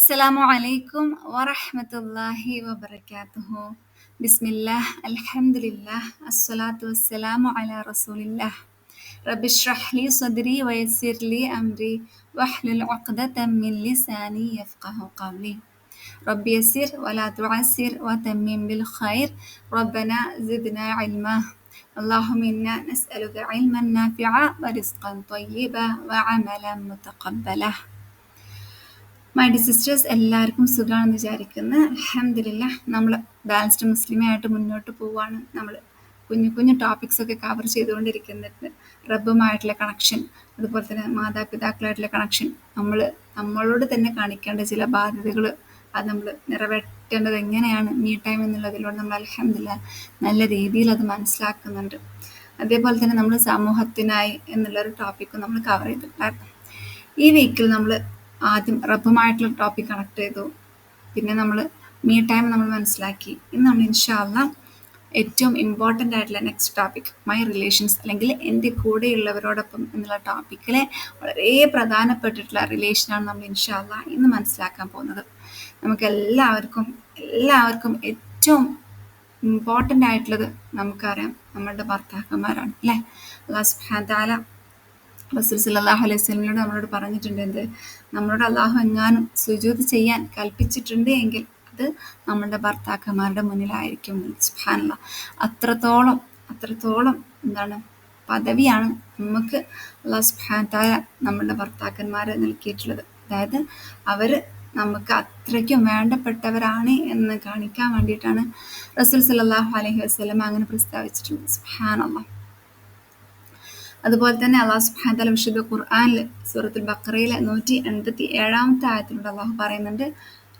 Assalamu alaikum wa rahmatullahi wa barakatuhu. Bismillah, alhamdulillah, assalatu wassalamu ala rasulillah. Rabbi shrah li sadri wa yassir li amri wahlul 'uqdatam min lisani yafqahu qawli. Rabbi yassir wa la tu'assir wa tammim bil khair. Rabbana zidna ilma. Allahumma inna nas'aluka ilman nafi'a wa rizqan tayyiba wa 'amalan mutaqabbala. My D sisters, എല്ലാവർക്കും സുഖമാണെന്ന് വിചാരിക്കുന്നു. അൽഹംദുലില്ലാ, നമ്മൾ balanced മുസ്ലിമായിട്ട് മുന്നോട്ട് പോവുകയാണ്. നമ്മൾ കുഞ്ഞു കുഞ്ഞു ടോപ്പിക്സൊക്കെ കവർ ചെയ്തുകൊണ്ടിരിക്കുന്നുണ്ട്. റബ്ബുമായിട്ടുള്ള കണക്ഷൻ, അതുപോലെ തന്നെ മാതാപിതാക്കളായിട്ടുള്ള കണക്ഷൻ, നമ്മളോട് തന്നെ കാണിക്കേണ്ട ചില ബാധ്യതകൾ, അത് നമ്മൾ നിറവേറ്റേണ്ടത് എങ്ങനെയാണ് മീ ടൈം എന്നുള്ളതിലൂടെ നമ്മൾ അൽഹംദുലില്ലാ നല്ല രീതിയിൽ അത് മനസ്സിലാക്കുന്നുണ്ട്. അതേപോലെ തന്നെ നമ്മൾ സമൂഹത്തിനായി എന്നുള്ളൊരു ടോപ്പിക്കും നമ്മൾ കവർ ചെയ്തിട്ടുണ്ടായിരുന്നു. ഈ വീക്കിൽ നമ്മൾ ആദ്യം റബ്ബുമായിട്ടുള്ള ടോപ്പിക് കണക്ട് ചെയ്തു, പിന്നെ നമ്മൾ മീ ടൈം നമ്മൾ മനസ്സിലാക്കി. ഇന്ന് നമ്മൾ ഇൻഷാ അല്ലാ ഏറ്റവും ഇമ്പോർട്ടൻ്റ് ആയിട്ടുള്ള നെക്സ്റ്റ് ടോപ്പിക് മൈ റിലേഷൻസ്, അല്ലെങ്കിൽ എൻ്റെ കൂടെയുള്ളവരോടൊപ്പം എന്നുള്ള ടോപ്പിക്കിലെ വളരെ പ്രധാനപ്പെട്ടിട്ടുള്ള റിലേഷനാണ് നമ്മൾ ഇൻഷാ അല്ലാ ഇന്ന് മനസ്സിലാക്കാൻ പോകുന്നത്. നമുക്ക് എല്ലാവർക്കും ഏറ്റവും ഇമ്പോർട്ടൻ്റ് ആയിട്ടുള്ളത് നമുക്കറിയാം, നമ്മളുടെ ഭർത്താക്കന്മാരാണ് അല്ലേ. അല്ലാഹു സുബ്ഹാനഹു വ തആല റസൂൽ സല്ലല്ലാഹു അലൈഹി വസല്ലമയോട് നമ്മളോട് പറഞ്ഞിട്ടുണ്ട്, എന്ത്, നമ്മളോട് അള്ളാഹു എങ്ങാനും സുജൂദ് ചെയ്യാൻ കൽപ്പിച്ചിട്ടുണ്ട് എങ്കിൽ അത് നമ്മളുടെ ഭർത്താക്കന്മാരുടെ മുന്നിലായിരിക്കും. സുബ്ഹാനല്ലാഹ്, അത്രത്തോളം എന്താണ് പദവിയാണ് നമുക്ക് അള്ളാഹു സുബ്ഹാനഹു വ തആല നമ്മളുടെ ഭർത്താക്കന്മാരെ നൽകിയിട്ടുള്ളത്. അതായത് അവർ നമുക്ക് അത്രയ്ക്കും വേണ്ടപ്പെട്ടവരാണ് എന്ന് കാണിക്കാൻ വേണ്ടിയിട്ടാണ് റസൂൽ സല്ലല്ലാഹു അലൈഹി വസല്ലമ അങ്ങനെ പ്രസ്താവിച്ചിട്ടുള്ളത്. സുബ്ഹാനല്ലാഹ്. അതുപോലെ തന്നെ അള്ളാഹു സുബ്ഹാനഹു വ തആല വിശുദ്ധ ഖുർആനിൽ സൂറത്തുൽ ബഖറയിലെ 187 ആയത്തിലൂടെ അള്ളാഹു പറയുന്നുണ്ട്,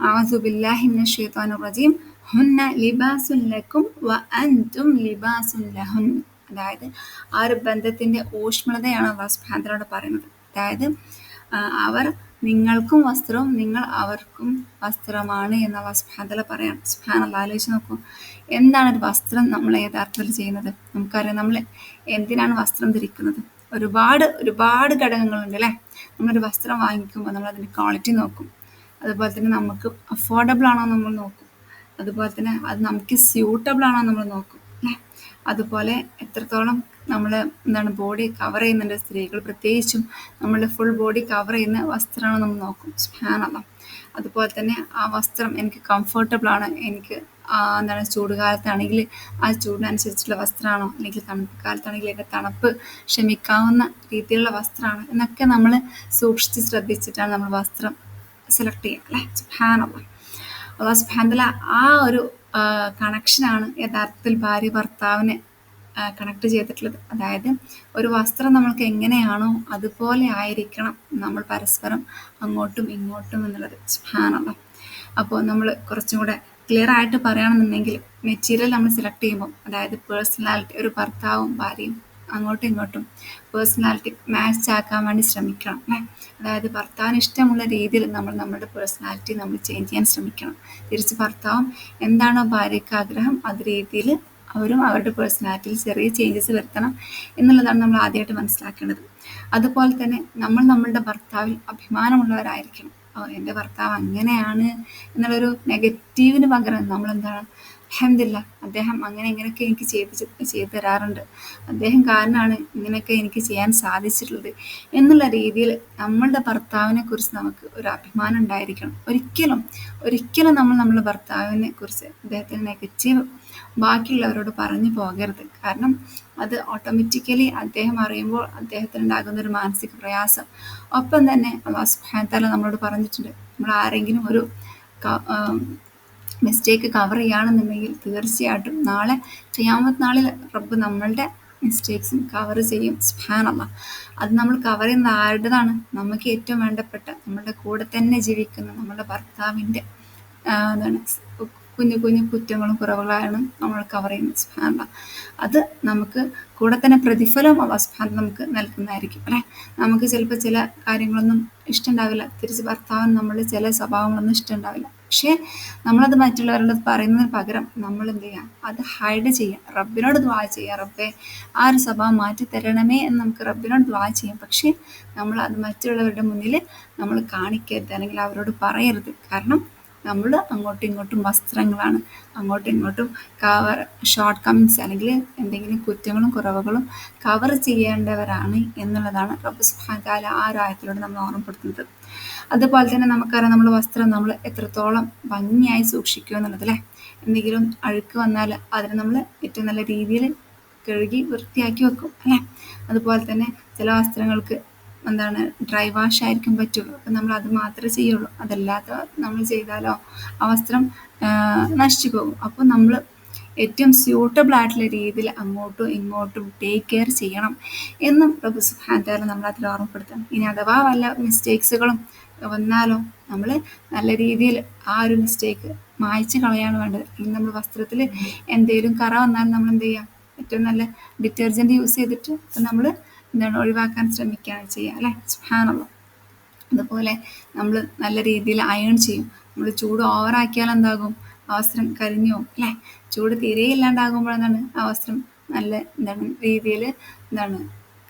അഊസു ബില്ലാഹി മിനശ് ശൈത്വാനിർ റജീം ഹുന്ന ലിബാസുൻ ലക്കും വ അൻതും ലിബാസുൻ ലഹുൻ. അതായത് ആ ഒരു ബന്ധത്തിന്റെ ഊഷ്മളതയാണ് അള്ളാഹു സുബ്ഹാനഹു വ തആല പറയുന്നത്. അതായത് അവർ നിങ്ങൾക്കും വസ്ത്രവും നിങ്ങൾ അവർക്കും വസ്ത്രമാണ് എന്ന് അള്ളാഹു സുബ്ഹാനഹു വ തആല പറയാം. സുബ്ഹാനല്ലാഹ്, ആലോചിച്ച് നോക്കൂ, എന്താണ് ഒരു വസ്ത്രം നമ്മൾ യഥാർത്ഥത്തിൽ ചെയ്യുന്നത്? നമുക്കറിയാം, നമ്മൾ എന്തിനാണ് വസ്ത്രം ധരിക്കുന്നത്? ഒരുപാട് ഘടകങ്ങളുണ്ട് അല്ലേ. നമ്മളൊരു വസ്ത്രം വാങ്ങിക്കുമ്പോൾ നമ്മൾ അതിൻ്റെ ക്വാളിറ്റി നോക്കും, അതുപോലെ തന്നെ നമുക്ക് അഫോർഡബിൾ ആണോ നമ്മൾ നോക്കും, അതുപോലെ തന്നെ അത് നമുക്ക് സ്യൂട്ടബിൾ ആണോ നമ്മൾ നോക്കും അല്ലേ. അതുപോലെ എത്രത്തോളം നമ്മൾ ബോഡി കവർ ചെയ്യുന്നുണ്ട്, സ്ത്രീകൾ പ്രത്യേകിച്ചും നമ്മളുടെ ഫുൾ ബോഡി കവർ ചെയ്യുന്ന വസ്ത്രമാണോ നമ്മൾ നോക്കും. സുബ്ഹാനല്ലാഹ്. അതുപോലെ തന്നെ ആ വസ്ത്രം എനിക്ക് കംഫർട്ടബിൾ ആണ്, എനിക്ക് ചൂടുകാലത്താണെങ്കിൽ ആ ചൂടിനനുസരിച്ചുള്ള വസ്ത്രമാണോ, അല്ലെങ്കിൽ തണുപ്പ് കാലത്താണെങ്കിൽ എൻ്റെ തണുപ്പ് ക്ഷമിക്കാവുന്ന രീതിയിലുള്ള വസ്ത്രമാണ് എന്നൊക്കെ നമ്മൾ സൂക്ഷിച്ച് ശ്രദ്ധിച്ചിട്ടാണ് നമ്മൾ വസ്ത്രം സെലക്ട് ചെയ്യുക അല്ലേ. സുബ്ഹാനല്ലാഹ്. അള്ളാഹു സുബ്ഹാനഹു വ തആല ആ ഒരു കണക്ഷനാണ് യഥാർത്ഥത്തിൽ ഭാര്യ ഭർത്താവിനെ കണക്ട് ചെയ്തിട്ടുള്ളത്. അതായത് ഒരു വസ്ത്രം നമ്മൾക്ക് എങ്ങനെയാണോ അതുപോലെ ആയിരിക്കണം നമ്മൾ പരസ്പരം അങ്ങോട്ടും ഇങ്ങോട്ടും എന്നുള്ളത്. സുബ്ഹാനല്ലാഹ്. അപ്പോൾ നമ്മൾ കുറച്ചും കൂടെ ക്ലിയർ ആയിട്ട് പറയുകയാണെന്നുണ്ടെങ്കിൽ, മെറ്റീരിയൽ നമ്മൾ സെലക്ട് ചെയ്യുമ്പോൾ, അതായത് പേഴ്സണാലിറ്റി, ഒരു ഭർത്താവും ഭാര്യയും അങ്ങോട്ടും ഇങ്ങോട്ടും പേഴ്സണാലിറ്റി മാച്ച് ആക്കാൻ വേണ്ടി ശ്രമിക്കണം അല്ലേ. അതായത് ഭർത്താവിന് ഇഷ്ടമുള്ള രീതിയിൽ നമ്മുടെ പേഴ്സണാലിറ്റി നമ്മൾ ചേഞ്ച് ചെയ്യാൻ ശ്രമിക്കണം. തിരിച്ച് ഭർത്താവും എന്താണോ ഭാര്യയ്ക്ക് ആഗ്രഹം അത് രീതിയിൽ അവരും അവരുടെ പേഴ്സണാലിറ്റിയിൽ ചെറിയ ചേഞ്ചസ് വരുത്തണം എന്നുള്ളതാണ് നമ്മൾ ആദ്യമായിട്ട് മനസ്സിലാക്കേണ്ടത്. അതുപോലെ തന്നെ നമ്മളുടെ ഭർത്താവിൽ അഭിമാനമുള്ളവരായിരിക്കണം. എൻ്റെ ഭർത്താവ് അങ്ങനെയാണ് എന്നുള്ളൊരു നെഗറ്റീവിന് പകരം നമ്മളെന്താണ്, അൽഹംദുലില്ലാ, അദ്ദേഹം ഇങ്ങനെയൊക്കെ എനിക്ക് ചെയ്തു തരാറുണ്ട്, അദ്ദേഹം കാരണമാണ് ഇങ്ങനെയൊക്കെ എനിക്ക് ചെയ്യാൻ സാധിച്ചിട്ടുള്ളത് എന്നുള്ള രീതിയിൽ നമ്മളുടെ ഭർത്താവിനെ കുറിച്ച് നമുക്ക് ഒരു അഭിമാനം ഉണ്ടായിരിക്കണം. ഒരിക്കലും നമ്മളുടെ ഭർത്താവിനെ കുറിച്ച് അദ്ദേഹത്തിന് നെഗറ്റീവ് ബാക്കിയുള്ളവരോട് പറഞ്ഞു പോകരുത്. കാരണം അത് ഓട്ടോമാറ്റിക്കലി അദ്ദേഹം അറിയുമ്പോൾ അദ്ദേഹത്തിനുണ്ടാകുന്നൊരു മാനസിക പ്രയാസം. ഒപ്പം തന്നെ അല്ലാഹു സുബ്ഹാനഹു വ തആല നമ്മളോട് പറഞ്ഞിട്ടുണ്ട്, നമ്മൾ ആരെങ്കിലും ഒരു മിസ്റ്റേക്ക് കവർ ചെയ്യുകയാണെന്നുണ്ടെങ്കിൽ തീർച്ചയായിട്ടും നാളെ ഖിയാമത്ത് നാളിൽ റബ്ബ് നമ്മളുടെ മിസ്റ്റേക്സും കവർ ചെയ്യും. സുബ്ഹാനല്ലാഹ്. അത് നമ്മൾ കവർ ചെയ്യുന്നത് ആരുടേതാണ്? നമുക്ക് ഏറ്റവും വേണ്ടപ്പെട്ട, നമ്മളുടെ കൂടെ തന്നെ ജീവിക്കുന്ന നമ്മളുടെ ഭർത്താവിൻ്റെ കുഞ്ഞു കുഞ്ഞു കുറ്റങ്ങളും കുറവുകളാണ് നമ്മൾ കവർ ചെയ്യുന്നത്. സുബ്ഹാനല്ലാഹ്. അത് നമുക്ക് കൂടെ തന്നെ പ്രതിഫലം അല്ലാഹു സുബ്ഹാനഹു നമുക്ക് നൽകുന്നതായിരിക്കും അല്ലേ. നമുക്ക് ചിലപ്പോൾ ചില കാര്യങ്ങളൊന്നും ഇഷ്ടമുണ്ടാവില്ല, തിരിച്ച് ഭർത്താവിന് നമ്മളുടെ ചില സ്വഭാവങ്ങളൊന്നും ഇഷ്ടമുണ്ടാവില്ല. പക്ഷേ നമ്മളത് മറ്റുള്ളവരോട് പറയുന്നതിന് പകരം നമ്മൾ എന്ത് ചെയ്യുക, അത് ഹൈഡ് ചെയ്യുക, റബ്ബിനോട് ദുആ ചെയ്യുക, റബ്ബേ ആ ഒരു സ്വഭാവം മാറ്റി തരണമേ എന്ന് നമുക്ക് റബ്ബിനോട് ദുആ ചെയ്യാം. പക്ഷേ നമ്മൾ അത് മറ്റുള്ളവരുടെ മുന്നിൽ നമ്മൾ കാണിക്കരുത്, അല്ലെങ്കിൽ അവരോട് പറയരുത്. കാരണം നമ്മൾ അങ്ങോട്ടും ഇങ്ങോട്ടും വസ്ത്രങ്ങളാണ്, അങ്ങോട്ടും ഇങ്ങോട്ടും കവർ ഷോർട്ട് കമ്മിങ്സ് അല്ലെങ്കിൽ എന്തെങ്കിലും കുറ്റങ്ങളും കുറവുകളും കവർ ചെയ്യേണ്ടവരാണ് എന്നുള്ളതാണ് റബ്ബ് സുബ്ഹാനഹു വ തആല ആ ഒരു ആയത്തിലൂടെ നമ്മൾ ഓർമ്മപ്പെടുത്തുന്നത്. അതുപോലെ തന്നെ നമുക്കറിയാം, നമ്മൾ വസ്ത്രം നമ്മൾ എത്രത്തോളം ഭംഗിയായി സൂക്ഷിക്കുക എന്നുള്ളത് അല്ലേ. എന്തെങ്കിലും അഴുക്ക് വന്നാൽ അതിനെ നമ്മൾ ഏറ്റവും നല്ല രീതിയിൽ കഴുകി വൃത്തിയാക്കി വെക്കും അല്ലേ. അതുപോലെ തന്നെ ചില വസ്ത്രങ്ങൾക്ക് ഡ്രൈ വാഷ് ആയിരിക്കും പറ്റുള്ളൂ, അപ്പം നമ്മൾ അത് മാത്രമേ ചെയ്യുള്ളൂ. അതല്ലാതെ നമ്മൾ ചെയ്താലോ ആ വസ്ത്രം നശിച്ചു പോകും. അപ്പോൾ നമ്മൾ ഏറ്റവും സ്യൂട്ടബിൾ ആയിട്ടുള്ള രീതിയിൽ അങ്ങോട്ടും ഇങ്ങോട്ടും ടേക്ക് കെയർ ചെയ്യണം എന്നും പ്രഭു സുബ്ഹാനഹു വ തആല നമ്മൾ അതിൽ ഓർമ്മപ്പെടുത്തണം. ഇനി അഥവാ വല്ല മിസ്റ്റേക്സുകളും വന്നാലോ നമ്മൾ നല്ല രീതിയിൽ ആ ഒരു മിസ്റ്റേക്ക് മായ്ച്ച് കളയാണ് വേണ്ടത്. ഇനി നമ്മൾ വസ്ത്രത്തിൽ എന്തെങ്കിലും കറ വന്നാൽ നമ്മൾ എന്ത് ചെയ്യാം, ഏറ്റവും നല്ല ഡിറ്റർജൻറ്റ് യൂസ് ചെയ്തിട്ട് നമ്മൾ ഒഴിവാക്കാൻ ശ്രമിക്കുകയാണ് ചെയ്യുക അല്ലേ. സുബ്ഹാനല്ലാഹ്. അതുപോലെ നമ്മൾ നല്ല രീതിയിൽ അയൺ ചെയ്യും. നമ്മൾ ചൂട് ഓവറാക്കിയാൽ എന്താകും, ആ വസ്ത്രം കരിഞ്ഞു പോകും അല്ലേ. ചൂട് തീരെ ഇല്ലാണ്ടാകുമ്പോൾ ആ വസ്ത്രം നല്ല രീതിയിൽ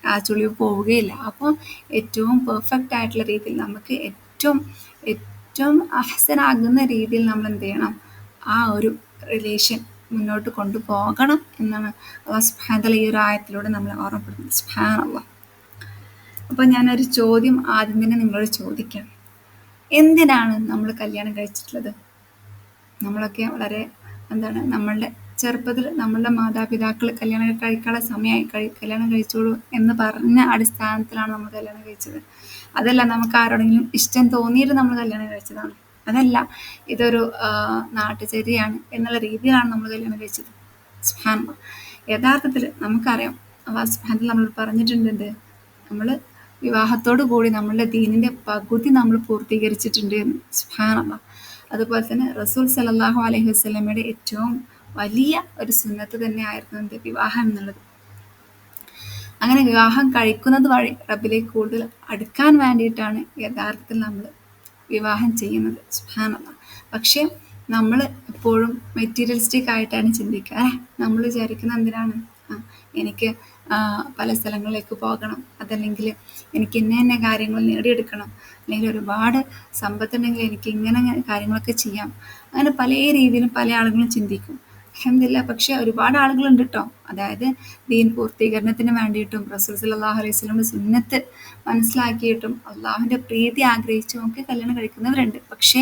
ആ ചുളിവ് പോവുകയില്ല. അപ്പോൾ ഏറ്റവും പെർഫെക്റ്റ് ആയിട്ടുള്ള രീതിയിൽ നമുക്ക് ഏറ്റവും ഏറ്റവും അഹ്സനാകുന്ന രീതിയിൽ നമ്മൾ എന്ത് ചെയ്യണം, ആ ഒരു റിലേഷൻ മുന്നോട്ട് കൊണ്ടുപോകണം എന്നാണ് അല്ലാഹു സുബ്ഹാനഹു വ തആല ഈ ഒരു ആയത്തിലൂടെ നമ്മളെ ഓർമ്മപ്പെടുത്തുന്നത്. സുബ്ഹാനല്ലാഹ്. അപ്പോൾ ഞാനൊരു ചോദ്യം ആദ്യം തന്നെ നിങ്ങളോട് ചോദിക്കാം. എന്തിനാണ് നമ്മൾ കല്യാണം കഴിച്ചിട്ടുള്ളത്? നമ്മളൊക്കെ വളരെ നമ്മളുടെ ചെറുപ്പത്തിൽ നമ്മളുടെ മാതാപിതാക്കൾ കല്യാണം കഴിക്കാനുള്ള സമയമായി, കല്യാണം കഴിച്ചോളൂ എന്ന് പറഞ്ഞ അടിസ്ഥാനത്തിലാണ് നമ്മൾ കല്യാണം കഴിച്ചത്. അതല്ല നമുക്ക് ആരോടെങ്കിലും ഇഷ്ടം തോന്നിയിട്ട് നമ്മൾ കല്യാണം കഴിച്ചതാണ്. അതല്ല ഇതൊരു നാട്ടുചര്യയാണ് എന്നുള്ള രീതിയിലാണ് നമ്മൾ കല്യാണം കഴിച്ചത്. സുബ്ഹാനല്ലാഹ്. യഥാർത്ഥത്തിൽ നമുക്കറിയാം അല്ലാഹു സുബ്ഹാനഹു വ തആല നമ്മളോട് പറഞ്ഞിട്ടുണ്ട്, നമ്മൾ വിവാഹത്തോടു കൂടി നമ്മളുടെ ദീനിൻ്റെ പകുതി നമ്മൾ പൂർത്തീകരിച്ചിട്ടുണ്ട് എന്ന്. സുബ്ഹാനല്ലാഹ്. അതുപോലെ തന്നെ റസൂൽ സല്ലല്ലാഹു അലൈഹി വസല്ലമയുടെ ഏറ്റവും വലിയ ഒരു സുന്നത്ത് തന്നെയായിരുന്നു വിവാഹം എന്നുള്ളത്. അങ്ങനെ വിവാഹം കഴിക്കുന്നത് വഴി റബ്ബിലേക്ക് കൂടുതൽ അടുക്കാൻ വേണ്ടിയിട്ടാണ് യഥാർത്ഥത്തിൽ നമ്മൾ വിവാഹം ചെയ്യുന്നത്. സുബ്ഹാനല്ലാഹ്. പക്ഷേ നമ്മൾ എപ്പോഴും മെറ്റീരിയലിസ്റ്റിക് ആയിട്ടാണ് ചിന്തിക്കുക അല്ലേ. നമ്മൾ വിചാരിക്കുന്നത് എന്തിനാണ്, എനിക്ക് പല സ്ഥലങ്ങളിലേക്ക് പോകണം, അതല്ലെങ്കിൽ എനിക്ക് ഇന്ന കാര്യങ്ങൾ നേടിയെടുക്കണം, അല്ലെങ്കിൽ ഒരുപാട് സമ്പത്തുണ്ടെങ്കിൽ എനിക്ക് ഇങ്ങനെ കാര്യങ്ങളൊക്കെ ചെയ്യാം. അങ്ങനെ പല രീതിയിലും പല ആളുകളും ചിന്തിക്കും. അൽഹംദുലില്ലാഹ്. പക്ഷെ ഒരുപാട് ആളുകളുണ്ട് കേട്ടോ, അതായത് ദീൻ പൂർത്തീകരണത്തിന് വേണ്ടിയിട്ടും റസൂൽ സല്ലല്ലാഹു അലൈഹി വസല്ലമയുടെ സുന്നത്ത് മനസ്സിലാക്കിയിട്ടും അള്ളാഹുവിൻ്റെ പ്രീതി ആഗ്രഹിച്ചും ഒക്കെ കല്യാണം കഴിക്കുന്നവരുണ്ട്. പക്ഷേ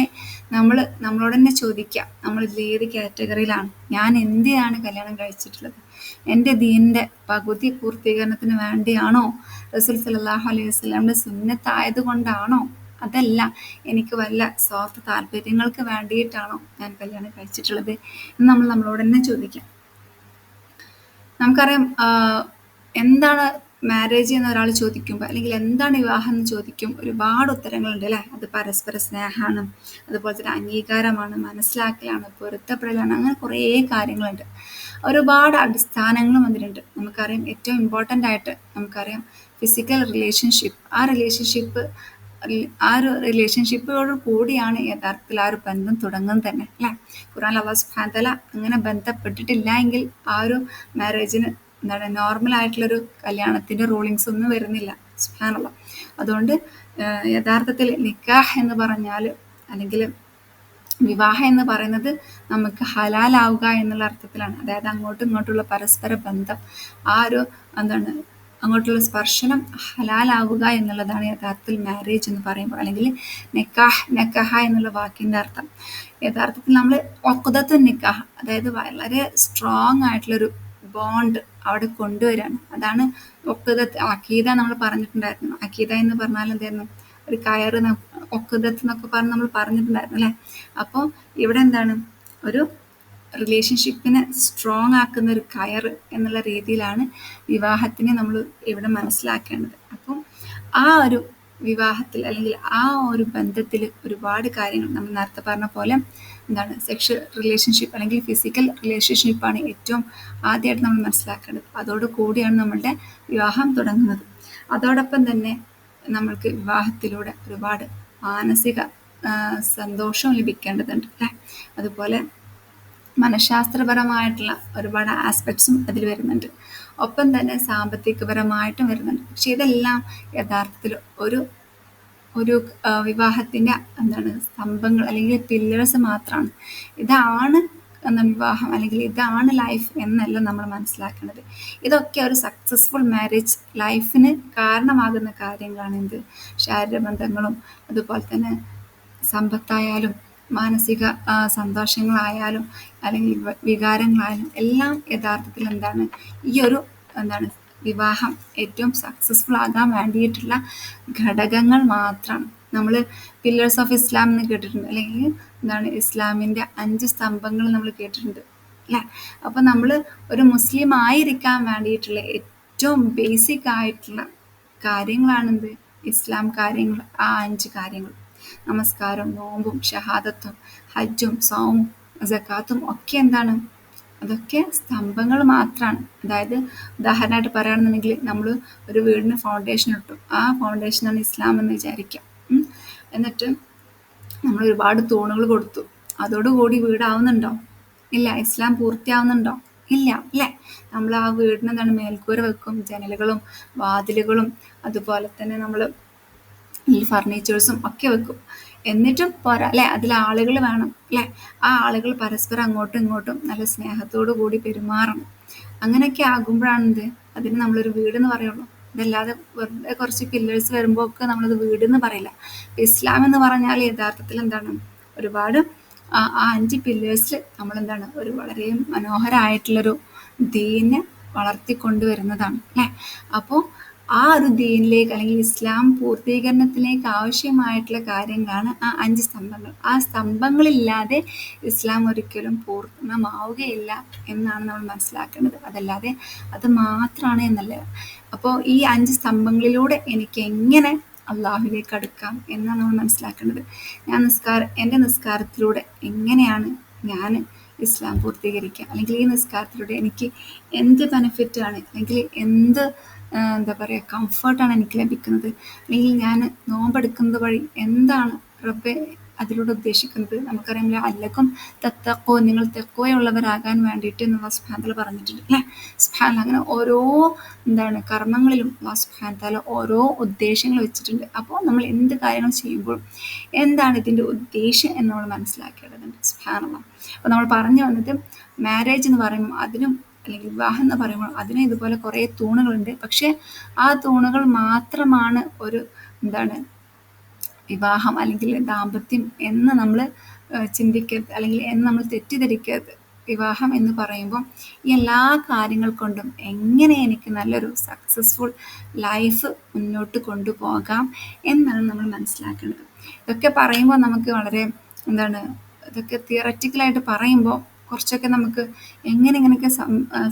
നമ്മളോട് തന്നെ ചോദിക്കാം, നമ്മളിതിൽ ഏത് കാറ്റഗറിയിലാണ്, ഞാൻ എന്തിനാണ് കല്യാണം കഴിച്ചിട്ടുള്ളത്? എൻ്റെ ദീനിൻ്റെ പകുതി പൂർത്തീകരണത്തിന് വേണ്ടിയാണോ, റസൂൽ സല്ലല്ലാഹു അലൈഹി വസല്ലമയുടെ സുന്നത്തായത് കൊണ്ടാണോ, അതല്ല എനിക്ക് വല്ല സ്വാർത്ഥ താല്പര്യങ്ങൾക്ക് വേണ്ടിയിട്ടാണോ ഞാൻ കല്യാണം കഴിച്ചിട്ടുള്ളത് എന്ന് നമ്മളോട് തന്നെ ചോദിക്കാം. നമുക്കറിയാം, എന്താണ് മാരേജ് എന്ന് ഒരാൾ ചോദിക്കുമ്പോൾ, അല്ലെങ്കിൽ എന്താണ് വിവാഹം എന്ന് ചോദിക്കും, ഒരുപാട് ഉത്തരങ്ങളുണ്ട് അല്ലേ. അത് പരസ്പര സ്നേഹമാണ്, അതുപോലെ തന്നെ അംഗീകാരമാണ്, മനസ്സിലാക്കലാണ്, പൊരുത്തപ്പെടലാണ്, അങ്ങനെ കുറേ കാര്യങ്ങളുണ്ട്. ഒരുപാട് അടിസ്ഥാനങ്ങളും അതിലുണ്ട്. നമുക്കറിയാം ഏറ്റവും ഇമ്പോർട്ടൻ്റ് ആയിട്ട് നമുക്കറിയാം ഫിസിക്കൽ റിലേഷൻഷിപ്പ്. ആ ഒരു റിലേഷൻഷിപ്പോട് കൂടിയാണ് യഥാർത്ഥത്തിൽ ആ ഒരു ബന്ധം തുടങ്ങുന്നത് തന്നെ അല്ലേ. ഖുർആനിൽ അല്ലാഹു സുബ്ഹാനഹു വ തആല അങ്ങനെ ബന്ധപ്പെട്ടിട്ടില്ല എങ്കിൽ ആ ഒരു മാരേജിന് നോർമൽ ആയിട്ടുള്ളൊരു കല്യാണത്തിൻ്റെ റൂളിങ്സ് ഒന്നും വരുന്നില്ല. സുബ്ഹാനല്ലാഹ്. അതുകൊണ്ട് യഥാർത്ഥത്തിൽ നിക്കാഹ് എന്ന് പറഞ്ഞാൽ, അല്ലെങ്കിൽ വിവാഹം എന്ന് പറയുന്നത് നമുക്ക് ഹലാലാവുക എന്നുള്ള അർത്ഥത്തിലാണ്. അതായത് അങ്ങോട്ടും ഇങ്ങോട്ടുള്ള പരസ്പര ബന്ധം, ആ ഒരു അങ്ങോട്ടുള്ള സ്പർശനം ഹലാലാവുക എന്നുള്ളതാണ് യഥാർത്ഥത്തിൽ മാരേജ് എന്ന് പറയുമ്പോൾ, അല്ലെങ്കിൽ നക്കാഹ എന്നുള്ള വാക്കിൻ്റെ അർത്ഥം. യഥാർത്ഥത്തിൽ നമ്മൾ ഒഖ്ദത്തുൻ നിക്കാഹ്, അതായത് വളരെ സ്ട്രോങ് ആയിട്ടുള്ളൊരു ബോണ്ട് അവിടെ കൊണ്ടുവരികയാണ്. അതാണ് ഒഖ്ദത്ത്. അഖീദ നമ്മൾ പറഞ്ഞിട്ടുണ്ടായിരുന്നു. അഖീദ എന്ന് പറഞ്ഞാൽ എന്തായിരുന്നു, ഒരു കയറ്, ഒഖ്ദത്ത് എന്നൊക്കെ പറഞ്ഞ് നമ്മൾ പറഞ്ഞിട്ടുണ്ടായിരുന്നു അല്ലേ. അപ്പോൾ ഇവിടെ ഒരു റിലേഷൻഷിപ്പിനെ സ്ട്രോങ് ആക്കുന്ന ഒരു കയറ് എന്നുള്ള രീതിയിലാണ് വിവാഹത്തിനെ നമ്മൾ ഇവിടെ മനസ്സിലാക്കേണ്ടത്. അപ്പം ആ ഒരു വിവാഹത്തിൽ അല്ലെങ്കിൽ ആ ഒരു ബന്ധത്തിൽ ഒരുപാട് കാര്യങ്ങൾ നമ്മൾ നേരത്തെ പറഞ്ഞ പോലെ എന്താണ് സെക്ഷൽ റിലേഷൻഷിപ്പ് അല്ലെങ്കിൽ ഫിസിക്കൽ റിലേഷൻഷിപ്പാണ് ഏറ്റവും ആദ്യമായിട്ട് നമ്മൾ മനസ്സിലാക്കേണ്ടത്. അതോട് കൂടിയാണ് നമ്മളുടെ വിവാഹം തുടങ്ങുന്നത്. അതോടൊപ്പം തന്നെ നമ്മൾക്ക് വിവാഹത്തിലൂടെ ഒരുപാട് മാനസിക സന്തോഷവും ലഭിക്കേണ്ടതുണ്ട് അല്ലേ. അതുപോലെ മനഃശാസ്ത്രപരമായിട്ടുള്ള ഒരുപാട് ആസ്പെക്ട്സും അതിൽ വരുന്നുണ്ട്. ഒപ്പം തന്നെ സാമ്പത്തികപരമായിട്ടും വരുന്നുണ്ട്. പക്ഷെ ഇതെല്ലാം യഥാർത്ഥത്തിൽ ഒരു ഒരു വിവാഹത്തിൻ്റെ എന്താണ് സ്തംഭങ്ങൾ അല്ലെങ്കിൽ പില്ലേഴ്സ് മാത്രമാണ്. ഇതാണ് എന്താണ് വിവാഹം അല്ലെങ്കിൽ ഇതാണ് ലൈഫ് എന്നല്ല നമ്മൾ മനസ്സിലാക്കേണ്ടത്. ഇതൊക്കെ ഒരു സക്സസ്ഫുൾ മാരേജ് ലൈഫിന് കാരണമാകുന്ന കാര്യങ്ങളാണ്. എന്ത് ശാരീരിക ബന്ധങ്ങളും അതുപോലെ തന്നെ സമ്പത്തായാലും മാനസിക സന്തോഷങ്ങളായാലും അല്ലെങ്കിൽ വികാരങ്ങളായാലും എല്ലാം യഥാർത്ഥത്തിൽ എന്താണ് ഈ ഒരു എന്താണ് വിവാഹം ഏറ്റവും സക്സസ്ഫുൾ ആകാൻ വേണ്ടിയിട്ടുള്ള ഘടകങ്ങൾ മാത്രമാണ്. നമ്മൾ പില്ലേഴ്സ് ഓഫ് ഇസ്ലാം എന്ന് കേട്ടിട്ടുണ്ട്, അല്ലെങ്കിൽ എന്താണ് ഇസ്ലാമിൻ്റെ 5 സ്തംഭങ്ങൾ നമ്മൾ കേട്ടിട്ടുണ്ട് അല്ലേ. അപ്പോൾ നമ്മൾ ഒരു മുസ്ലിം ആയിരിക്കാൻ വേണ്ടിയിട്ടുള്ള ഏറ്റവും ബേസിക് ആയിട്ടുള്ള കാര്യങ്ങളാണെന്ത് ഇസ്ലാം കാര്യങ്ങൾ. ആ 5 കാര്യങ്ങൾ നമസ്കാരം, നോമ്പും, ഷഹാദത്തും, ഹജ്ജും, സൗമും, സക്കാത്തും ഒക്കെ എന്താണ് അതൊക്കെ സ്തംഭങ്ങൾ മാത്രമാണ്. അതായത് ഉദാഹരണമായിട്ട് പറയുകയാണെന്നുണ്ടെങ്കിൽ നമ്മൾ ഒരു വീടിന് ഫൗണ്ടേഷൻ ഇട്ടു, ആ ഫൗണ്ടേഷനാണ് ഇസ്ലാം എന്ന് വിചാരിക്കാം. എന്നിട്ട് നമ്മൾ ഒരുപാട് തൂണുകൾ കൊടുത്തു, അതോടുകൂടി വീടാവുന്നുണ്ടോ? ഇല്ല. ഇസ്ലാം പൂർത്തിയാവുന്നുണ്ടോ? ഇല്ല അല്ലേ. നമ്മൾ ആ വീടിന് എന്താണ് മേൽക്കൂര വെക്കും, ജനലുകളും വാതിലുകളും അതുപോലെ തന്നെ നമ്മൾ ഈ ഫർണിച്ചേഴ്സും ഒക്കെ വെക്കും. എന്നിട്ടും പോരാ അല്ലേ, അതിൽ ആളുകൾ വേണം അല്ലേ. ആ ആളുകൾ പരസ്പരം അങ്ങോട്ടും ഇങ്ങോട്ടും നല്ല സ്നേഹത്തോടു കൂടി പെരുമാറണം. അങ്ങനെയൊക്കെ ആകുമ്പോഴാണെന്ത് അതിന് നമ്മളൊരു വീടെന്ന് പറയുള്ളൂ. ഇതല്ലാതെ വെറുതെ കുറച്ച് പില്ലേഴ്സ് വരുമ്പോൾ ഒക്കെ നമ്മളത് വീടെന്ന് പറയില്ല. ഇസ്ലാം എന്ന് പറഞ്ഞാൽ യഥാർത്ഥത്തിൽ എന്താണ് ഒരുപാട് ആ 5 പില്ലേഴ്സിൽ നമ്മളെന്താണ് ഒരു വളരെ മനോഹരമായിട്ടുള്ളൊരു ദീനെ വളർത്തിക്കൊണ്ടുവരുന്നതാണ് അല്ലേ. അപ്പോൾ ആ ഒരു ദീനിലേക്ക് അല്ലെങ്കിൽ ഇസ്ലാം പൂർത്തീകരണത്തിലേക്ക് ആവശ്യമായിട്ടുള്ള കാര്യങ്ങളാണ് ആ 5 സ്തംഭങ്ങൾ. ആ സ്തംഭങ്ങളില്ലാതെ ഇസ്ലാം ഒരിക്കലും പൂർണ്ണമാവുകയില്ല എന്നാണ് നമ്മൾ മനസ്സിലാക്കേണ്ടത്. അതല്ലാതെ അത് മാത്രമാണ് എന്നല്ല. അപ്പോൾ ഈ 5 സ്തംഭങ്ങളിലൂടെ എനിക്ക് എങ്ങനെ അള്ളാഹുവിലേക്ക് അടുക്കാം എന്നാണ് നമ്മൾ മനസ്സിലാക്കേണ്ടത്. എൻ്റെ നിസ്കാരത്തിലൂടെ എങ്ങനെയാണ് ഞാൻ ഇസ്ലാം പൂർത്തീകരിക്കുക, അല്ലെങ്കിൽ ഈ നിസ്കാരത്തിലൂടെ എനിക്ക് എന്ത് ബെനിഫിറ്റാണ് അല്ലെങ്കിൽ എന്ത് എന്താ പറയുക കംഫർട്ടാണ് എനിക്ക് ലഭിക്കുന്നത്, അല്ലെങ്കിൽ ഞാൻ നോമ്പെടുക്കുന്നത് വഴി എന്താണ് റബ്ബെ അതിലൂടെ ഉദ്ദേശിക്കുന്നത്. നമുക്കറിയാമല്ലോ അല്ലക്കും തത്തക്കോ, നിങ്ങൾ തെക്കോയുള്ളവരാകാൻ വേണ്ടിയിട്ട് എന്ന് സുബ്ഹാനഹു വ തആല പറഞ്ഞിട്ടുണ്ട് അല്ലേ. സുബ്ഹാനല്ലാഹ്. അങ്ങനെ ഓരോ എന്താണ് കർമ്മങ്ങളിലും സുബ്ഹാനഹു വ തആല ഓരോ ഉദ്ദേശങ്ങൾ വെച്ചിട്ടുണ്ട്. അപ്പോൾ നമ്മൾ എന്ത് കാര്യങ്ങൾ ചെയ്യുമ്പോഴും എന്താണ് ഇതിൻ്റെ ഉദ്ദേശം എന്ന് നമ്മൾ മനസ്സിലാക്കേണ്ടതുണ്ട്. സുബ്ഹാനല്ലാഹ്. അപ്പോൾ നമ്മൾ പറഞ്ഞു വന്നത് മാരേജ് എന്ന് പറയുമ്പോൾ അതിനും അല്ലെങ്കിൽ വിവാഹം എന്ന് പറയുമ്പോൾ അതിന് ഇതുപോലെ കുറേ തൂണുകളുണ്ട്. പക്ഷെ ആ തൂണുകൾ മാത്രമാണ് ഒരു എന്താണ് വിവാഹം അല്ലെങ്കിൽ ദാമ്പത്യം എന്ന് നമ്മൾ ചിന്തിക്കരുത്, അല്ലെങ്കിൽ എന്ന് നമ്മൾ തെറ്റിദ്ധരിക്കരുത്. വിവാഹം എന്ന് പറയുമ്പോൾ ഈ എല്ലാ കാര്യങ്ങൾ കൊണ്ടും എങ്ങനെ എനിക്ക് നല്ലൊരു സക്സസ്ഫുൾ ലൈഫ് മുന്നോട്ട് കൊണ്ടുപോകാം എന്നാണ് നമ്മൾ മനസ്സിലാക്കേണ്ടത്. ഇതൊക്കെ പറയുമ്പോൾ നമുക്ക് വളരെ എന്താണ് ഇതൊക്കെ തിയററ്റിക്കലായിട്ട് പറയുമ്പോൾ കുറച്ചൊക്കെ നമുക്ക് ഇങ്ങനെയൊക്കെ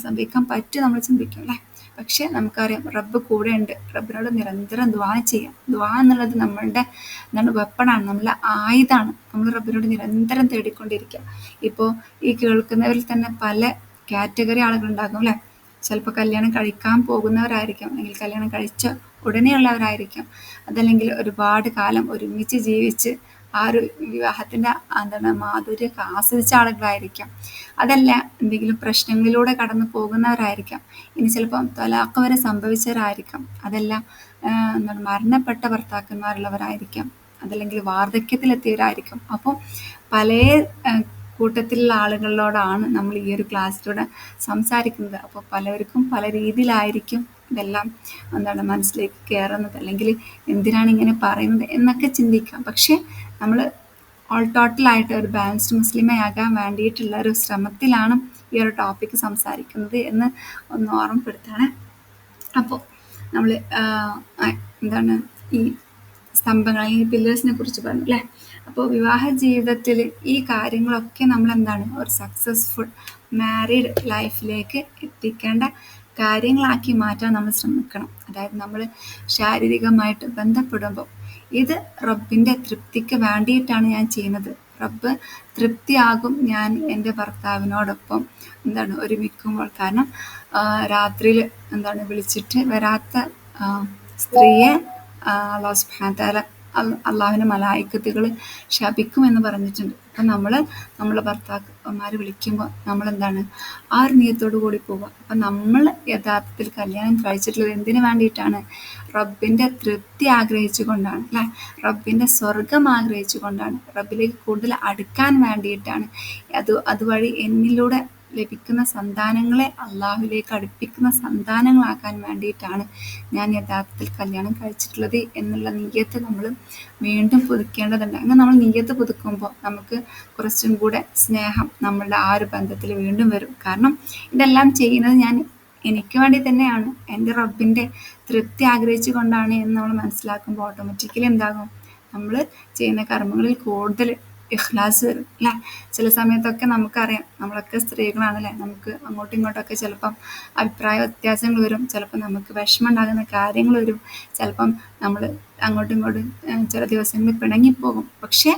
സംഭവിക്കാൻ പറ്റും നമ്മൾ ചിന്തിക്കും അല്ലേ. പക്ഷെ നമുക്കറിയാം റബ്ബ് കൂടെ ഉണ്ട്. റബ്ബിനോട് നിരന്തരം ദുആ ചെയ്യാം. ദുആ എന്നുള്ളത് നമ്മളുടെ എന്താണ് വെപ്പണാണ്, നമ്മളെ ആയുധമാണ്. നമ്മൾ റബ്ബിനോട് നിരന്തരം തേടിക്കൊണ്ടിരിക്കുക. ഇപ്പോൾ ഈ കേൾക്കുന്നവരിൽ തന്നെ പല കാറ്റഗറി ആളുകളുണ്ടാകും അല്ലേ. ചിലപ്പോൾ കല്യാണം കഴിക്കാൻ പോകുന്നവരായിരിക്കാം, അല്ലെങ്കിൽ കല്യാണം കഴിച്ച ഉടനെയുള്ളവരായിരിക്കാം, അതല്ലെങ്കിൽ ഒരുപാട് കാലം ഒരുമിച്ച് ജീവിച്ച് ആ ഒരു വിവാഹത്തിൻ്റെ എന്താണ് മാധുര്യമൊക്കെ ആസ്വദിച്ച ആളുകളായിരിക്കാം, അതല്ല എന്തെങ്കിലും പ്രശ്നങ്ങളിലൂടെ കടന്നു പോകുന്നവരായിരിക്കാം, ഇനി ചിലപ്പം ത്വലാഖ് വരെ സംഭവിച്ചവരായിരിക്കാം, അതല്ല എന്താണ് മരണപ്പെട്ട ഭർത്താക്കന്മാരുള്ളവരായിരിക്കാം, അതല്ലെങ്കിൽ വാർദ്ധക്യത്തിലെത്തിയവരായിരിക്കും. അപ്പോൾ പല കൂട്ടത്തിലുള്ള ആളുകളോടാണ് നമ്മൾ ഈ ഒരു ക്ലാസ്സിലൂടെ സംസാരിക്കുന്നത്. അപ്പോൾ പലർക്കും പല രീതിയിലായിരിക്കും ഇതെല്ലാം എന്താണ് മനസ്സിലേക്ക് കയറുന്നത്, അല്ലെങ്കിൽ എന്തിനാണ് ഇങ്ങനെ പറയുന്നത് എന്നൊക്കെ ചിന്തിക്കാം. പക്ഷെ നമ്മൾ ഓൾ ടോട്ടലായിട്ട് ഒരു ബാലൻസ്ഡ് മുസ്ലിമയാകാൻ വേണ്ടിയിട്ടുള്ള ഒരു ശ്രമത്തിലാണ് ഈ ഒരു ടോപ്പിക്ക് സംസാരിക്കുന്നത് എന്ന് ഒന്ന് ഓർമ്മപ്പെടുത്താണ്. അപ്പോൾ നമ്മൾ എന്താണ് ഈ സ്തംഭങ്ങൾ അല്ലെങ്കിൽ പില്ലേഴ്സിനെ കുറിച്ച് പറഞ്ഞു അല്ലേ. അപ്പോൾ വിവാഹ ജീവിതത്തിൽ ഈ കാര്യങ്ങളൊക്കെ നമ്മൾ എന്താണ് ഒരു സക്സസ്ഫുൾ മാരീഡ് ലൈഫിലേക്ക് എത്തിക്കേണ്ട കാര്യങ്ങളാക്കി മാറ്റാൻ നമ്മൾ ശ്രമിക്കണം. അതായത് നമ്മൾ ശാരീരികമായിട്ട് ബന്ധപ്പെടുമ്പോൾ ഇത് റബ്ബിന്റെ തൃപ്തിക്ക് വേണ്ടിയിട്ടാണ് ഞാൻ ചെയ്യുന്നത്. റബ്ബ് തൃപ്തിയാകും ഞാൻ എൻ്റെ ഭർത്താവിനോടൊപ്പം ഒരുമിക്കുമ്പോൾ. കാരണം രാത്രിയിൽ വിളിച്ചിട്ട് വരാത്ത സ്ത്രീയെ അള്ളാഹു സുബ്ഹാനഹു വതആല അള്ളാഹുവിൻ്റെ മലായിക്കത്തുകൾ ശപിക്കുമെന്ന് പറഞ്ഞിട്ടുണ്ട്. അപ്പം നമ്മളെ ഭർത്താക്കന്മാർ വിളിക്കുമ്പോൾ ആ ഒരു നിയത്തോടു കൂടി പോവുക. അപ്പം നമ്മൾ യഥാർത്ഥത്തിൽ കല്യാണം കഴിച്ചിട്ടുള്ളത് എന്തിനു വേണ്ടിയിട്ടാണ്? റബ്ബിൻ്റെ തൃപ്തി ആഗ്രഹിച്ചു കൊണ്ടാണ്, അല്ലേ? റബ്ബിൻ്റെ സ്വർഗം ആഗ്രഹിച്ചു കൊണ്ടാണ്, റബ്ബിലേക്ക് കൂടുതൽ അടുക്കാൻ വേണ്ടിയിട്ടാണ്. അതുവഴി എന്നിലൂടെ ലഭിക്കുന്ന സന്താനങ്ങളെ അള്ളാഹുവിലേക്ക് അടുപ്പിക്കുന്ന സന്താനങ്ങളാക്കാൻ വേണ്ടിയിട്ടാണ് ഞാൻ യഥാർത്ഥത്തിൽ കല്യാണം കഴിച്ചിട്ടുള്ളത് എന്നുള്ള നിയ്യത്ത് നമ്മൾ വീണ്ടും പുതുക്കേണ്ടതുണ്ട്. അങ്ങനെ നമ്മൾ നിയ്യത്ത് പുതുക്കുമ്പോൾ നമുക്ക് കുറച്ചും കൂടെ സ്നേഹം നമ്മളുടെ ആ ഒരു ബന്ധത്തിൽ വീണ്ടും വരും. കാരണം ഇതെല്ലാം ചെയ്യുന്നത് ഞാൻ എനിക്ക് വേണ്ടി തന്നെയാണ്, എൻ്റെ റബ്ബിൻ്റെ തൃപ്തി ആഗ്രഹിച്ചു കൊണ്ടാണ് എന്ന് നമ്മൾ മനസ്സിലാക്കുമ്പോൾ ഓട്ടോമാറ്റിക്കലി എന്താകും? നമ്മൾ ചെയ്യുന്ന കർമ്മങ്ങളിൽ കൂടുതൽ ഇഖ്ലാസ് വരും, അല്ലേ? ചില സമയത്തൊക്കെ നമുക്കറിയാം, നമ്മളൊക്കെ സ്ത്രീകളാണല്ലേ, നമുക്ക് അങ്ങോട്ടും ഇങ്ങോട്ടൊക്കെ ചിലപ്പം അഭിപ്രായ വ്യത്യാസങ്ങൾ വരും, ചിലപ്പോൾ നമുക്ക് വിഷമം ഉണ്ടാകുന്ന കാര്യങ്ങൾ വരും, ചിലപ്പം നമ്മൾ അങ്ങോട്ടും ഇങ്ങോട്ടും ചില ദിവസങ്ങളിൽ പിണങ്ങിപ്പോകും. പക്ഷേ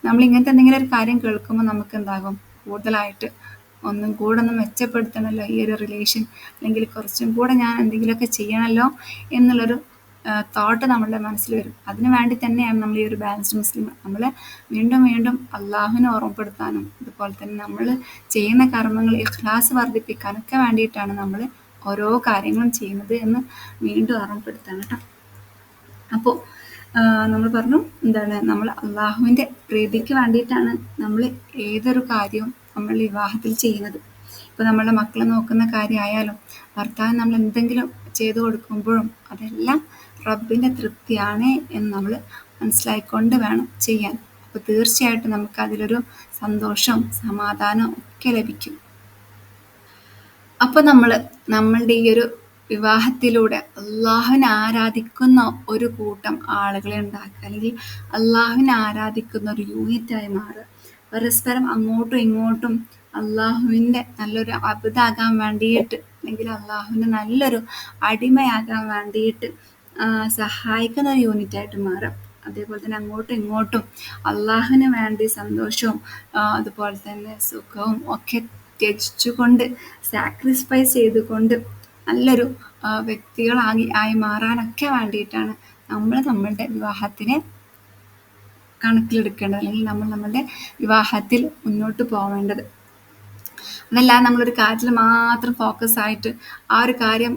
നമ്മൾ ഇങ്ങനത്തെ എന്തെങ്കിലും ഒരു കാര്യം കേൾക്കുമ്പോൾ നമുക്ക് എന്താകും? കൂടുതലായിട്ട് ഒന്നും കൂടെ ഒന്ന് മെച്ചപ്പെടുത്തണമല്ലോ ഈ ഒരു റിലേഷൻ, അല്ലെങ്കിൽ കുറച്ചും കൂടെ ഞാൻ എന്തെങ്കിലുമൊക്കെ ചെയ്യണമല്ലോ എന്നുള്ളൊരു തോട്ട് നമ്മളുടെ മനസ്സിൽ വരും. അതിനു വേണ്ടി തന്നെയാണ് നമ്മൾ ഈ ഒരു ബാലൻസ്ഡ് മുസ്ലിം നമ്മൾ വീണ്ടും വീണ്ടും അള്ളാഹുവിനെ ഓർമ്മപ്പെടുത്താനും അതുപോലെ തന്നെ നമ്മൾ ചെയ്യുന്ന കർമ്മങ്ങൾ ഇഖ്ലാസ് വർദ്ധിപ്പിക്കാനൊക്കെ വേണ്ടിയിട്ടാണ് നമ്മൾ ഓരോ കാര്യങ്ങളും ചെയ്യുന്നത് എന്ന് വീണ്ടും ഓർമ്മപ്പെടുത്താണ് കേട്ടോ. അപ്പോൾ നമ്മൾ പറഞ്ഞു നമ്മൾ അള്ളാഹുവിൻ്റെ പ്രീതിക്ക് വേണ്ടിയിട്ടാണ് നമ്മൾ ഏതൊരു കാര്യവും നമ്മൾ വിവാഹത്തിൽ ചെയ്യുന്നത്. ഇപ്പോൾ നമ്മളുടെ മക്കളെ നോക്കുന്ന കാര്യമായാലും ഭർത്താവിന് നമ്മൾ എന്തെങ്കിലും ചെയ്തു കൊടുക്കുമ്പോഴും അതെല്ലാം റബ്ബിൻ്റെ തൃപ്തിയാണ് എന്ന് നമ്മൾ മനസ്സിലാക്കിക്കൊണ്ട് വേണം ചെയ്യാൻ. അപ്പോൾ തീർച്ചയായിട്ടും നമുക്ക് അതിലൊരു സന്തോഷവും സമാധാനവും ഒക്കെ ലഭിക്കും. അപ്പോൾ നമ്മളുടെ ഈ ഒരു വിവാഹത്തിലൂടെ അള്ളാഹുവിനെ ആരാധിക്കുന്ന ഒരു കൂട്ടം ആളുകളെ ഉണ്ടാക്കുക, അല്ലെങ്കിൽ അള്ളാഹുവിനെ ആരാധിക്കുന്ന ഒരു യൂണിറ്റായി മാറുക. പരസ്പരം അങ്ങോട്ടും ഇങ്ങോട്ടും അള്ളാഹുവിൻ്റെ നല്ലൊരു അബ്ദാകാൻ വേണ്ടിയിട്ട്, അല്ലെങ്കിൽ അള്ളാഹുവിൻ്റെ നല്ലൊരു അടിമയാകാൻ വേണ്ടിയിട്ട് സഹായിക്കുന്ന ഒരു യൂണിറ്റായിട്ട് മാറുക. അതേപോലെ തന്നെ അങ്ങോട്ടും ഇങ്ങോട്ടും അള്ളാഹുവിന് വേണ്ടി സന്തോഷവും അതുപോലെ തന്നെ സുഖവും ഒക്കെ ത്യജിച്ചുകൊണ്ട് സാക്രിഫൈസ് ചെയ്തുകൊണ്ട് നല്ലൊരു വ്യക്തികളായി മാറാനൊക്കെ വേണ്ടിയിട്ടാണ് നമ്മളുടെ വിവാഹത്തിനെ കണക്കിലെടുക്കേണ്ടത്, അല്ലെങ്കിൽ നമ്മളുടെ വിവാഹത്തിൽ മുന്നോട്ട് പോവേണ്ടത്. അതല്ലാതെ നമ്മളൊരു കാര്യത്തിൽ മാത്രം ഫോക്കസ് ആയിട്ട് ആ ഒരു കാര്യം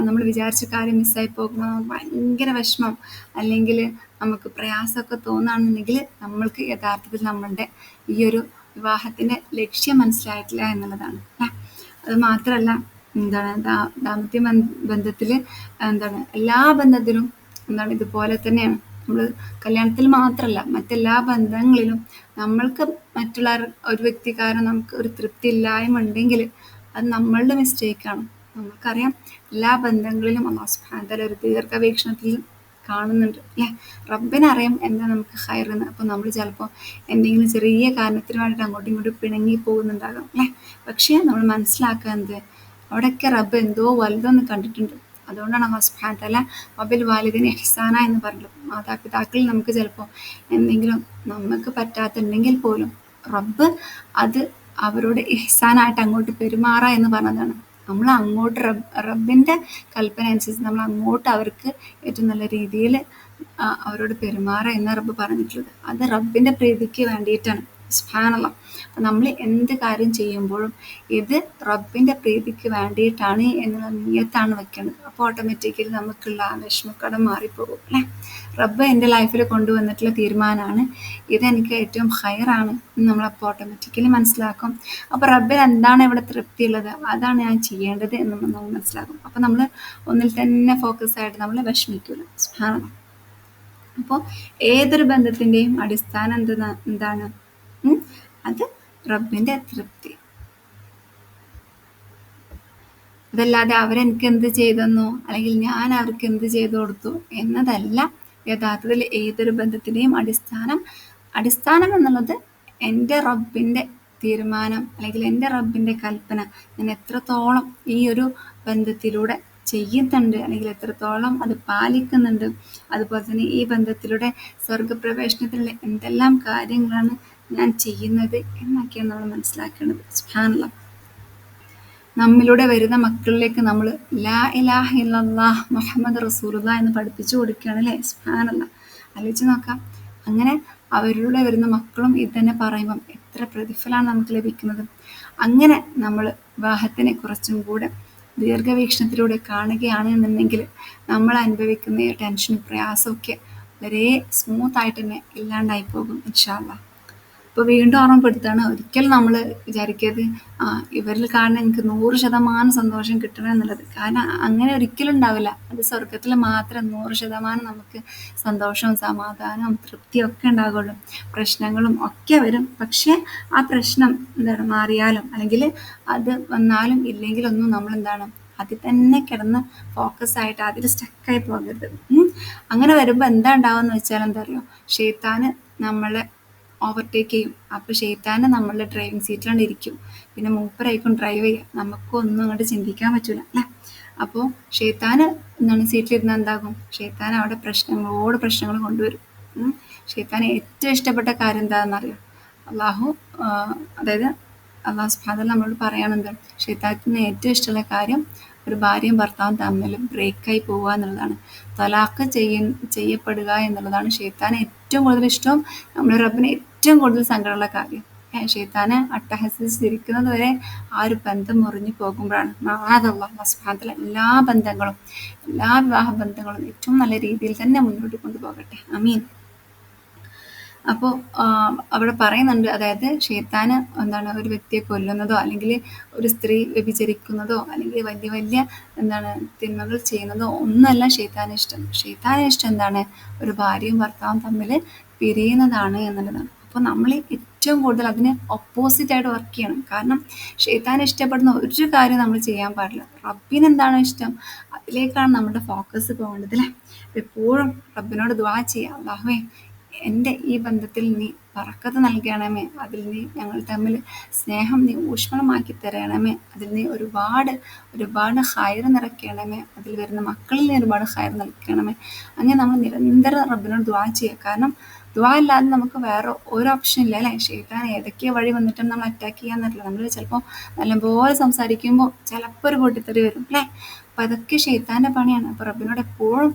നമ്മൾ വിചാരിച്ച കാര്യം മിസ്സായി പോകുമ്പോൾ നമുക്ക് ഭയങ്കര വിഷമം അല്ലെങ്കിൽ നമുക്ക് പ്രയാസമൊക്കെ തോന്നുകയാണെന്നുണ്ടെങ്കിൽ നമ്മൾക്ക് യഥാർത്ഥത്തിൽ നമ്മളുടെ ഈ ഒരു വിവാഹത്തിൻ്റെ ലക്ഷ്യം മനസ്സിലായിട്ടില്ല എന്നുള്ളതാണ്. അത് മാത്രമല്ല ദാമ്പത്യ ബന്ധത്തിൽ എല്ലാ ബന്ധത്തിലും ഇതുപോലെ തന്നെയാണ്. നമ്മൾ കല്യാണത്തിൽ മാത്രമല്ല മറ്റെല്ലാ ബന്ധങ്ങളിലും നമ്മൾക്ക് മറ്റുള്ള ഒരു വ്യക്തിക്കാരൻ നമുക്ക് ഒരു തൃപ്തി ഇല്ലായ്മ ഉണ്ടെങ്കിൽ അത് നമ്മളുടെ മിസ്റ്റേക്കാണ്. നമുക്കറിയാം എല്ലാ ബന്ധങ്ങളിലും അല്ലാഹു സുബ്ഹാനഹു വതആല ഒരു ദീർഘവീക്ഷണത്തിൽ കാണുന്നുണ്ട്, അല്ലേ? റബ്ബിനറിയാം എന്താ നമുക്ക് ഹൈറെന്ന്. അപ്പോൾ നമ്മൾ ചിലപ്പോൾ എന്തെങ്കിലും ചെറിയ കാരണത്തിന് വേണ്ടിയിട്ട് അങ്ങോട്ടും ഇങ്ങോട്ടും പിണങ്ങി പോകുന്നുണ്ടാകാം, അല്ലേ? പക്ഷേ നമ്മൾ മനസ്സിലാക്കുക അവിടെയൊക്കെ റബ്ബ് എന്തോ വലുതൊന്ന് കണ്ടിട്ടുണ്ട്. അതുകൊണ്ടാണ് അല്ലാഹു സുബ്ഹാനഹു വതആല വബിൽ വാലിദൈനി ഇഹ്സാന എന്ന് പറഞ്ഞത്. മാതാപിതാക്കളിൽ നമുക്ക് ചിലപ്പോൾ എന്തെങ്കിലും നമുക്ക് പറ്റാത്തുണ്ടെങ്കിൽ പോലും റബ്ബ് അത് അവരോട് ഇഹ്സാനായിട്ട് അങ്ങോട്ട് പെരുമാറുക എന്ന് പറഞ്ഞതാണ്. നമ്മൾ അങ്ങോട്ട് റബ്ബിൻ്റെ കൽപ്പന അനുസരിച്ച് നമ്മൾ അങ്ങോട്ട് അവർക്ക് ഏറ്റവും നല്ല രീതിയിൽ അവരോട് പെരുമാറുക എന്ന് റബ്ബ് പറഞ്ഞിട്ടുള്ളത്. അത് റബ്ബിൻ്റെ പ്രീതിക്ക് വേണ്ടിയിട്ടാണ്. സുബ്ഹാനല്ലാഹ്. അപ്പം നമ്മൾ എന്ത് കാര്യം ചെയ്യുമ്പോഴും ഇത് റബ്ബിൻ്റെ പ്രീതിക്ക് വേണ്ടിയിട്ടാണ് എന്നുള്ള നിയ്യത്താണ് വെക്കേണ്ടത്. അപ്പോൾ ഓട്ടോമാറ്റിക്കലി നമുക്കുള്ള ആ വിഷമക്കടം മാറിപ്പോകും, അല്ലേ? റബ്ബ് എൻ്റെ ലൈഫിൽ കൊണ്ടുവന്നിട്ടുള്ള തീരുമാനമാണ്, ഇതെനിക്ക് ഏറ്റവും ഹയറാണ് എന്ന് നമ്മളപ്പോൾ ഓട്ടോമാറ്റിക്കലി മനസ്സിലാക്കും. അപ്പോൾ റബ്ബിന് എന്താണ് ഇവിടെ തൃപ്തിയുള്ളത് അതാണ് ഞാൻ ചെയ്യേണ്ടത് എന്ന് നമ്മൾ മനസ്സിലാക്കും. അപ്പോൾ നമ്മൾ ഒന്നിൽ തന്നെ ഫോക്കസ് ആയിട്ട് നമ്മൾ വിഷമിക്കില്ല. സുബ്ഹാനല്ലാഹ്. അപ്പോൾ ഏതൊരു ബന്ധത്തിൻ്റെയും അടിസ്ഥാനം എന്താണ്? അത് റബ്ബിൻ്റെ തൃപ്തി. അതല്ലാതെ അവരെനിക്ക് എന്ത് ചെയ്തെന്നോ അല്ലെങ്കിൽ ഞാൻ അവർക്ക് എന്ത് ചെയ്തു കൊടുത്തു എന്നതല്ല യഥാർത്ഥത്തിൽ ഏതൊരു ബന്ധത്തിൻ്റെയും അടിസ്ഥാനം എന്നുള്ളത് എൻ്റെ റബ്ബിൻ്റെ തീരുമാനം അല്ലെങ്കിൽ എൻ്റെ റബ്ബിൻ്റെ കൽപ്പന ഞാൻ എത്രത്തോളം ഈ ഒരു ബന്ധത്തിലൂടെ ചെയ്യുന്നുണ്ട്, അല്ലെങ്കിൽ എത്രത്തോളം അത് പാലിക്കുന്നുണ്ട്, അതുപോലെ തന്നെ ഈ ബന്ധത്തിലൂടെ സ്വർഗപ്രവേശനത്തിലുള്ള എന്തെല്ലാം കാര്യങ്ങളാണ് ഞാൻ ചെയ്യുന്നത് എന്നൊക്കെയാണ് നമ്മൾ മനസ്സിലാക്കേണ്ടത്. സുബ്ഹാനല്ലാഹ്. നമ്മിലൂടെ വരുന്ന മക്കളിലേക്ക് നമ്മൾ ലാ ഇലാഹ ഇല്ലല്ലാഹ് മുഹമ്മദ് റസൂലുള്ളാഹ് എന്ന് പഠിപ്പിച്ചു കൊടുക്കുകയാണ് അല്ലേ. സുബ്ഹാനല്ലാഹ്. ആലോചിച്ച് നോക്കാം. അങ്ങനെ അവരിലൂടെ വരുന്ന മക്കളും ഇത് തന്നെ പറയുമ്പം എത്ര പ്രതിഫലമാണ് നമുക്ക് ലഭിക്കുന്നത്. അങ്ങനെ നമ്മൾ വിവാഹത്തിനെ കുറച്ചും കൂടെ ദീർഘവീക്ഷണത്തിലൂടെ കാണുകയാണ് എന്നുണ്ടെങ്കിൽ നമ്മൾ അനുഭവിക്കുന്ന ഈ ടെൻഷനും പ്രയാസമൊക്കെ വളരെ സ്മൂത്ത് ആയിട്ട് തന്നെ ഇല്ലാണ്ടായി പോകും ഇൻഷാ അല്ലാഹ്. ഇപ്പോൾ വീണ്ടും ഓർമ്മപ്പെടുത്തുകയാണ്, ഒരിക്കലും നമ്മൾ വിചാരിക്കരുത് ആ ഇവരിൽ കാണുന്ന എനിക്ക് 100% സന്തോഷം കിട്ടണം എന്നുള്ളത്. കാരണം അങ്ങനെ ഒരിക്കലും ഉണ്ടാവില്ല. അത് സ്വർഗത്തിൽ മാത്രം 100% നമുക്ക് സന്തോഷവും സമാധാനവും തൃപ്തിയും ഒക്കെ ഉണ്ടാകുള്ളൂ. പ്രശ്നങ്ങളും ഒക്കെ വരും. പക്ഷേ ആ പ്രശ്നം എന്താണ് മാറിയാലും അല്ലെങ്കിൽ അത് വന്നാലും ഇല്ലെങ്കിലൊന്നും നമ്മളെന്താണ് അതിൽ തന്നെ കിടന്ന് ഫോക്കസ് ആയിട്ട് അതിൽ സ്റ്റക്കായി പോകരുത്. അങ്ങനെ വരുമ്പോൾ എന്താ ഉണ്ടാവുക വെച്ചാൽ എന്താ അറിയോ, ഷെയ്ത്താന് നമ്മളെ ഓവർടേക്ക് ചെയ്യും. അപ്പോൾ ഷെയ്ത്താന് നമ്മളുടെ ഡ്രൈവിംഗ് സീറ്റിലാണ് ഇരിക്കും. പിന്നെ മൂപ്പരായിരിക്കും ഡ്രൈവ് ചെയ്യുക. നമുക്കൊന്നും അങ്ങോട്ട് ചിന്തിക്കാൻ പറ്റില്ല അല്ലേ. അപ്പോൾ ഷെയ്ത്താന് എന്താണ് സീറ്റിലിരുന്നാൽ എന്താകും, ഷെയ്ത്താൻ അവിടെ പ്രശ്നങ്ങളോട് പ്രശ്നങ്ങൾ കൊണ്ടുവരും. ഷെയ്ത്താന് ഏറ്റവും ഇഷ്ടപ്പെട്ട കാര്യം എന്താണെന്നറിയോ, അള്ളാഹു അതായത് അള്ളാഹു സുബ്ഹാനഹു വ തആല നമ്മളോട് പറയുകയാണെന്ത്, ഷെയ്ത്താന് ഏറ്റവും ഇഷ്ടമുള്ള കാര്യം ഒരു ഭാര്യയും ഭർത്താവും തമ്മിൽ ബ്രേക്കായി പോവുക എന്നുള്ളതാണ്. തലാഖ് ചെയ്യപ്പെടുക എന്നുള്ളതാണ് ഷെയ്ത്താന് ഏറ്റവും കൂടുതൽ ഇഷ്ടവും നമ്മുടെ റബ്ബിന് ഏറ്റവും കൂടുതൽ സങ്കടമുള്ള കാര്യം. ഷെയ്ത്താനെ അട്ടഹസിച്ചിരിക്കുന്നത് വരെ ആ ഒരു ബന്ധം മുറിഞ്ഞു പോകുമ്പോഴാണ്. അല്ലാഹു സുബ്ഹാനഹു വ തആല എല്ലാ ബന്ധങ്ങളും എല്ലാ വിവാഹ ബന്ധങ്ങളും ഏറ്റവും നല്ല രീതിയിൽ തന്നെ മുന്നോട്ട് കൊണ്ടുപോകട്ടെ. ആമീൻ. അപ്പോൾ അവിടെ പറയുന്നുണ്ട്, അതായത് ഷെയ്ത്താന് എന്താണ് ഒരു വ്യക്തിയെ കൊല്ലുന്നതോ അല്ലെങ്കിൽ ഒരു സ്ത്രീ വ്യഭിചരിക്കുന്നതോ അല്ലെങ്കിൽ വലിയ വലിയ എന്താണ് തിന്മകൾ ചെയ്യുന്നതോ ഒന്നുമല്ല ഷെയ്ത്താന് ഇഷ്ടം. ഷെയ്ത്താന് ഇഷ്ടം എന്താണ്, ഒരു ഭാര്യയും ഭർത്താവും തമ്മിൽ പിരിയുന്നതാണ് എന്നുള്ളതാണ്. അപ്പോൾ നമ്മൾ ഏറ്റവും കൂടുതൽ അതിന് ഓപ്പോസിറ്റായിട്ട് വർക്ക് ചെയ്യണം. കാരണം ഷെയ്ത്താൻ ഇഷ്ടപ്പെടുന്ന ഒരു കാര്യം നമ്മൾ ചെയ്യാൻ പാടില്ല. റബ്ബിന് എന്താണ് ഇഷ്ടം അതിലേക്കാണ് നമ്മുടെ ഫോക്കസ് പോകേണ്ടത് അല്ലേ. എപ്പോഴും റബ്ബിനോട് ദുആ ചെയ്യാം, അല്ലാഹുവേ എൻ്റെ ഈ ബന്ധത്തിൽ നീ ബറക്കത്ത് നൽകണമേ, അതിൽ നീ ഞങ്ങൾ തമ്മിൽ സ്നേഹം നീ ഊഷ്മളമാക്കി തരണമേ, അതിൽ നീ ഒരുപാട് ഒരുപാട് ഹൈർ നിറയ്ക്കണമേ, അതിൽ വരുന്ന മക്കളിൽ നീ ഒരുപാട് ഹൈർ നൽകണമേ. അങ്ങനെ നമ്മൾ നിരന്തരം റബ്ബിനോട് ദുആ ചെയ്യുക. കാരണം ദുആ അല്ലാതെ നമുക്ക് വേറെ ഒരു ഓപ്ഷൻ ഇല്ല അല്ലേ. ഷെയ്ത്താൻ ഏതൊക്കെ വഴി വന്നിട്ടും നമ്മൾ അറ്റാക്ക് ചെയ്യാന്നറിയില്ല. നമ്മൾ ചിലപ്പോൾ നല്ലപോലെ സംസാരിക്കുമ്പോൾ ചിലപ്പോൾ ഒരു പൊട്ടിത്തെറി വരും അല്ലേ. അപ്പം അതൊക്കെ ഷെയ്ത്താൻ്റെ പണിയാണ്. അപ്പോൾ റബ്ബിനോട് എപ്പോഴും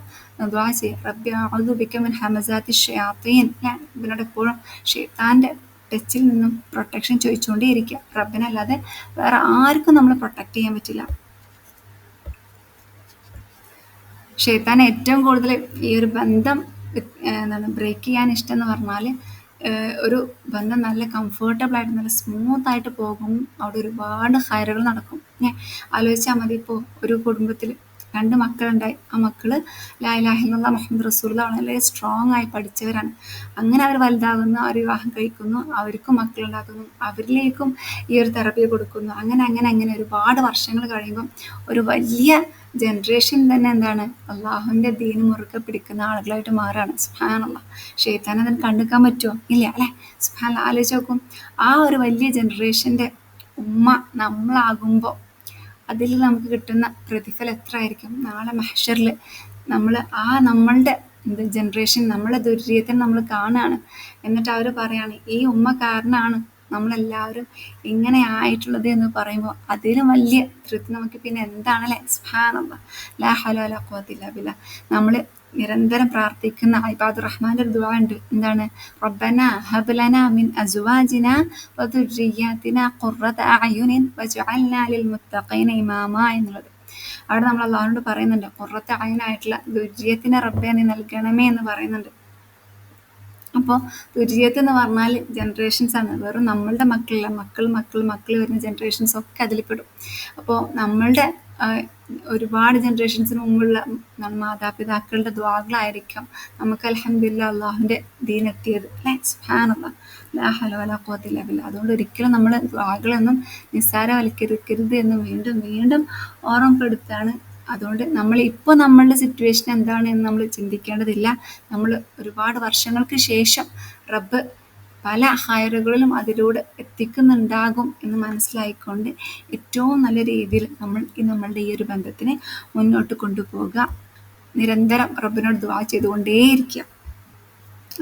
ദുആ ചെയ്യുക, റബ്ബി അഊദു ബിക മിൻ ഹമസാത്തി ഷയാത്തീൻ അല്ലേ. റബ്ബിനോട് എപ്പോഴും ഷെയ്ത്താൻ്റെ ടച്ചിൽ നിന്നും പ്രൊട്ടക്ഷൻ ചോദിച്ചുകൊണ്ടേ ഇരിക്കുക. റബ്ബിനല്ലാതെ വേറെ ആർക്കും നമ്മൾ പ്രൊട്ടക്ട് ചെയ്യാൻ പറ്റില്ല. ഷെയ്ത്താൻ ഏറ്റവും കൂടുതൽ ഈ ഒരു ബന്ധം എന്താണ് ബ്രേക്ക് ചെയ്യാൻ ഇഷ്ടം എന്ന് പറഞ്ഞാൽ, ഒരു ബന്ധം നല്ല കംഫർട്ടബിൾ ആയിട്ട് നല്ല സ്മൂത്ത് ആയിട്ട് പോകും. അവിടെ ഒരുപാട് ഹൈറുകൾ നടക്കും. ആലോചിച്ചാൽ മതി, ഇപ്പോൾ ഒരു കുടുംബത്തിൽ 2 മക്കളുണ്ടായി. ആ മക്കൾ ലാ ഇലാഹ ഇല്ലല്ലാഹ് മുഹമ്മദ് റസൂലുള്ളാഹ് വളരെ സ്ട്രോങ് ആയി പഠിച്ചവരാണ്. അങ്ങനെ അവർ വലുതാകുന്നു, അവർ വിവാഹം കഴിക്കുന്നു, അവർക്കും മക്കളുണ്ടാക്കുന്നു, അവരിലേക്കും ഈ ഒരു തെറപ്പി കൊടുക്കുന്നു. അങ്ങനെ അങ്ങനെ അങ്ങനെ ഒരുപാട് വർഷങ്ങൾ കഴിയുമ്പം ഒരു വലിയ ജനറേഷൻ തന്നെ എന്താണ് അള്ളാഹുവിൻ്റെ ദീന് മുറുകെ പിടിക്കുന്ന ആളുകളായിട്ട് മാറാണ്. സുബ്ഹാനല്ലാഹ്. ഷെയ്ത്താൻ അതിന് കണ്ടുക്കാൻ പറ്റുമോ? ഇല്ല അല്ലേ. സുബ്ഹാനല്ലാഹ്. ആലോചിച്ച് നോക്കും, ആ ഒരു വലിയ ജനറേഷൻ്റെ ഉമ്മ നമ്മളാകുമ്പോൾ അതിൽ നമുക്ക് കിട്ടുന്ന പ്രതിഫലം എത്ര ആയിരിക്കും. നാളെ മഹ്ശറിൽ നമ്മൾ ആ നമ്മളുടെ ജനറേഷൻ നമ്മളെ ദുര്യത്തിന് നമ്മൾ കാണുകയാണ്. എന്നിട്ട് അവർ പറയാണ് ഈ ഉമ്മ കാരണമാണ് നമ്മളെല്ലാവരും ഇങ്ങനെ ആയിട്ടുള്ളത് എന്ന് പറയുമ്പോൾ അതിലും വലിയ തൃപ്തി നമുക്ക് പിന്നെ എന്താണല്ലേ. സുബ്ഹാനല്ലാഹ്. ലാ ഹൗല വലാ ഖുവത ഇല്ലാ ബില്ലാഹ്. നമ്മൾ നിരന്തരം പ്രാർത്ഥിക്കുന്ന ഇബാദുർ റഹ്മാൻ്റെ ഒരു ദുആ ഉണ്ട്. എന്താണ്, റബ്ബന ഹബ് ലനാ മിൻ അസ്വാജിനാ വദുർരിയ്യാതിനാ ഖുർറത അഅ്യുനിൻ വജ്അൽനാ ലിൽ മുത്തഖീന ഇമാമാ എന്നുള്ളത്. അവിടെ നമ്മൾ അള്ളാഹുവിനോട് പറയുന്നുണ്ട്, ഖുർറത അഅ്യുനായിട്ടുള്ള ദുർരിയത്തിനെ റബ്ബേ നീ നൽകണമേ എന്ന് പറയുന്നുണ്ട്. അപ്പോൾ ദുരിയത്ത് എന്ന് പറഞ്ഞാൽ ജനറേഷൻസ് ആണ്. വെറും നമ്മളുടെ മക്കളല്ല, മക്കൾ വരുന്ന ജനറേഷൻസ് ഒക്കെ അതിൽ പെടും. അപ്പോൾ നമ്മളുടെ ഒരുപാട് ജനറേഷൻസിന് മുമ്പുള്ള മാതാപിതാക്കളുടെ ദ്വാകളായിരിക്കാം നമുക്ക് അൽഹംദുലില്ലാഹ് അള്ളാഹുവിൻ്റെ ദീനെത്തിയത് അല്ലേ. സുബ്ഹാനല്ലാഹ്. ലാ ഹൗല വലാ ഖുവത ഇല്ലാ ബില്ലാഹ്. അതുകൊണ്ട് ഒരിക്കലും നമ്മൾ ദ്വാകളൊന്നും നിസ്സാരവൽക്കരിക്കരുത് എന്ന് വീണ്ടും വീണ്ടും ഓർമ്മപ്പെടുത്താണ്. അതുകൊണ്ട് ഇപ്പോൾ നമ്മളുടെ സിറ്റുവേഷൻ എന്താണ് എന്ന് നമ്മൾ ചിന്തിക്കേണ്ടതില്ല. നമ്മൾ ഒരുപാട് വർഷങ്ങൾക്ക് ശേഷം റബ്ബ് പല ഹൈറുകളിലും അതിലൂടെ എത്തിക്കുന്നുണ്ടാകും എന്ന് മനസ്സിലായിക്കൊണ്ട് ഏറ്റവും നല്ല രീതിയിൽ നമ്മളുടെ ഈ ഒരു ബന്ധത്തിനെ മുന്നോട്ട് കൊണ്ടുപോകുക. നിരന്തരം റബ്ബിനോട് ദുആ ചെയ്തുകൊണ്ടേയിരിക്കുക.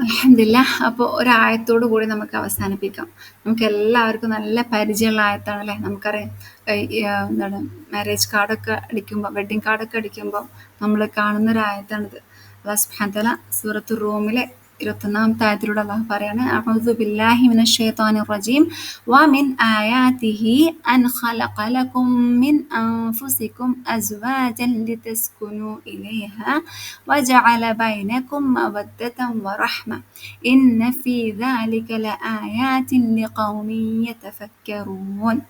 അൽഹംദുലില്ലാ. അപ്പോൾ ഒരായത്തോടു കൂടി നമുക്ക് അവസാനിപ്പിക്കാം. നമുക്ക് എല്ലാവർക്കും നല്ല പരിചയമുള്ള ആയത്താണ് അല്ലേ. നമുക്കറിയാം എന്താണ് മാരേജ് കാർഡൊക്കെ അടിക്കുമ്പോൾ, വെഡ്ഡിങ് കാർഡൊക്കെ അടിക്കുമ്പോൾ നമ്മൾ കാണുന്ന ഒരു ആയത്താണിത്. അല്ലാഹു സുബ്ഹാനഹു വ തആല സൂറത്തു റൂമിലെ 21-ാമത്തെ ആയത്തിലൂടെ അല്ലാഹു പറയാണ്, അഊദു ബില്ലാഹി മിനശ് ശൈത്വാനിർ റജീം വമിൻ ആയാതിഹി അൻ ഖലഖ ലക്കും മിൻ അൻഫുസികും അസ്വാജൻ ലിതസ്കുനു ഇലൈഹാ വജഅല ബൈനകും മവദ്ദതൻ വറഹ്മ ഇന്ന ഫീ ദാലിക ലആയാതിൻ ലിഖൗമിൻ യതഫക്കറൂൻ.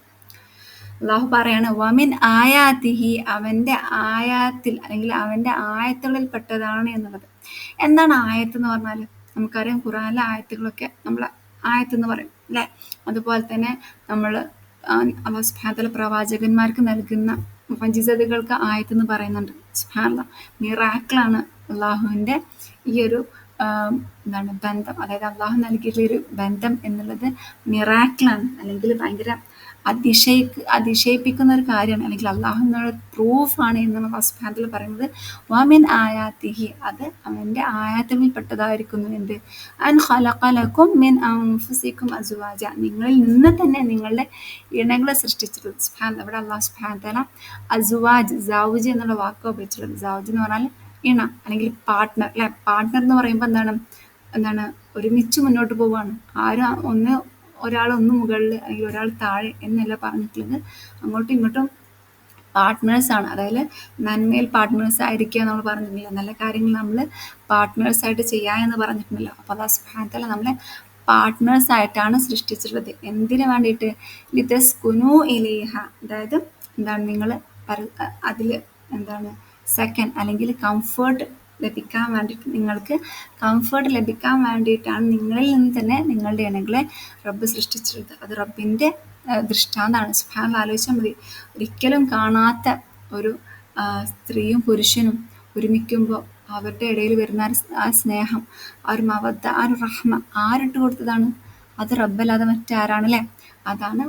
അള്ളാഹു പറയാണ്, വമിൻ ആയാത്തിഹി, അവൻ്റെ ആയാത്തിൽ അല്ലെങ്കിൽ അവൻ്റെ ആയത്തുകളിൽ പെട്ടതാണ് എന്നുള്ളത്. എന്താണ് ആയത്ത് എന്ന് പറഞ്ഞാൽ? നമുക്കറിയാം ഖുർആനിലെ ആയത്തുകളൊക്കെ നമ്മൾ ആയത്ത് എന്ന് പറയും അല്ലേ. അതുപോലെ തന്നെ നമ്മൾ അല്ലാഹു സുബ്ഹാനഹു വ തആല പ്രവാചകന്മാർക്ക് നൽകുന്ന മുഅ്ജിസത്തുകൾക്ക് ആയത്ത് എന്ന് പറയുന്നുണ്ട്. സുബ്ഹാനല്ലാഹ്, മിറാക്കിളാണ് അള്ളാഹുവിൻ്റെ ഈ ഒരു എന്താണ് ബന്ധം, അതായത് അള്ളാഹു നൽകിയിട്ടുള്ള ഒരു ബന്ധം എന്നുള്ളത് മിറാക്കിളാണ്, അല്ലെങ്കിൽ ഭയങ്കര അതിശയിപ്പിക്കുന്ന ഒരു കാര്യമാണ്, അല്ലെങ്കിൽ അള്ളാഹു എന്നുള്ള പ്രൂഫാണ് എന്നാണ് അല്ലാഹു സുബ്ഹാനഹു വ തആല പറയുന്നത്. വമിൻ ആയാത്തിഹി, അത് അവൻ്റെ ആയാത്തുകളിൽ പെട്ടതായിരിക്കുന്നു. എന്ത്? അൻ ഖലഖ ലക്കും മിൻ അൻഫുസികും അസ്വാജ, നിങ്ങളിൽ നിന്ന് തന്നെ നിങ്ങളുടെ ഇണകളെ സൃഷ്ടിച്ചിട്ടുള്ളത്. സുബ്ഹാനല്ലാഹ്, ഇവിടെ അല്ലാഹു സുബ്ഹാനഹു വ തആല അസ്വാജ്, സൗജ് എന്നുള്ള വാക്ക് ഉപയോഗിച്ചിട്ടുള്ളത്. സൗജ് എന്ന് പറഞ്ഞാൽ ഇണ അല്ലെങ്കിൽ പാർട്ട്ണർ അല്ലെ. പാർട്ട്ണർ എന്ന് പറയുമ്പോൾ എന്താണ് ഒരുമിച്ച് മുന്നോട്ട് പോവുകയാണ്. ആരും ഒരാളൊന്ന് മുകളിൽ അല്ലെങ്കിൽ ഒരാൾ താഴെ എന്നല്ല പറഞ്ഞിട്ടുള്ളത്. അങ്ങോട്ടും ഇങ്ങോട്ടും പാർട്ട്നേഴ്സാണ്, അതായത് നന്മയിൽ പാർട്ട്നേഴ്സ് ആയിരിക്കുക നമ്മൾ പറഞ്ഞിട്ടില്ല. നല്ല കാര്യങ്ങൾ നമ്മൾ പാർട്ട്നേഴ്സായിട്ട് ചെയ്യുക എന്ന് പറഞ്ഞിട്ടുണ്ടല്ലോ. അപ്പോൾ അല്ലാഹു സുബ്ഹാനഹു വ തആല നമ്മളെ പാർട്ട്നേഴ്സായിട്ടാണ് സൃഷ്ടിച്ചിട്ടുള്ളത്. എന്തിനു വേണ്ടിയിട്ട്? ലിതസ്കുനു ഇലൈഹ, അതായത് എന്താണ് നിങ്ങൾ അതിൽ എന്താണ് സെക്കൻഡ് അല്ലെങ്കിൽ കംഫേർട്ട് ലഭിക്കാൻ വേണ്ടിയിട്ട്, നിങ്ങൾക്ക് കംഫേർട്ട് ലഭിക്കാൻ വേണ്ടിയിട്ടാണ് നിങ്ങളിൽ നിന്ന് തന്നെ നിങ്ങളുടെ ഇണകളെ റബ്ബ് സൃഷ്ടിച്ചിട്ടുള്ളത്. അത് റബ്ബിൻ്റെ ദൃഷ്ടാന്താണ്. സുബ്ഹാനല്ലാഹ്, ആലോചിച്ചാൽ മതി. ഒരിക്കലും കാണാത്ത ഒരു സ്ത്രീയും പുരുഷനും ഒരുമിക്കുമ്പോൾ അവരുടെ ഇടയിൽ വരുന്ന ആ സ്നേഹം, ആ ഒരു മവദ്ദ, ആ ഒരു റഹ്മ ആരിട്ട് കൊടുത്തതാണ്? അത് റബ്ബല്ലാതെ മറ്റാരാണല്ലേ. അതാണ്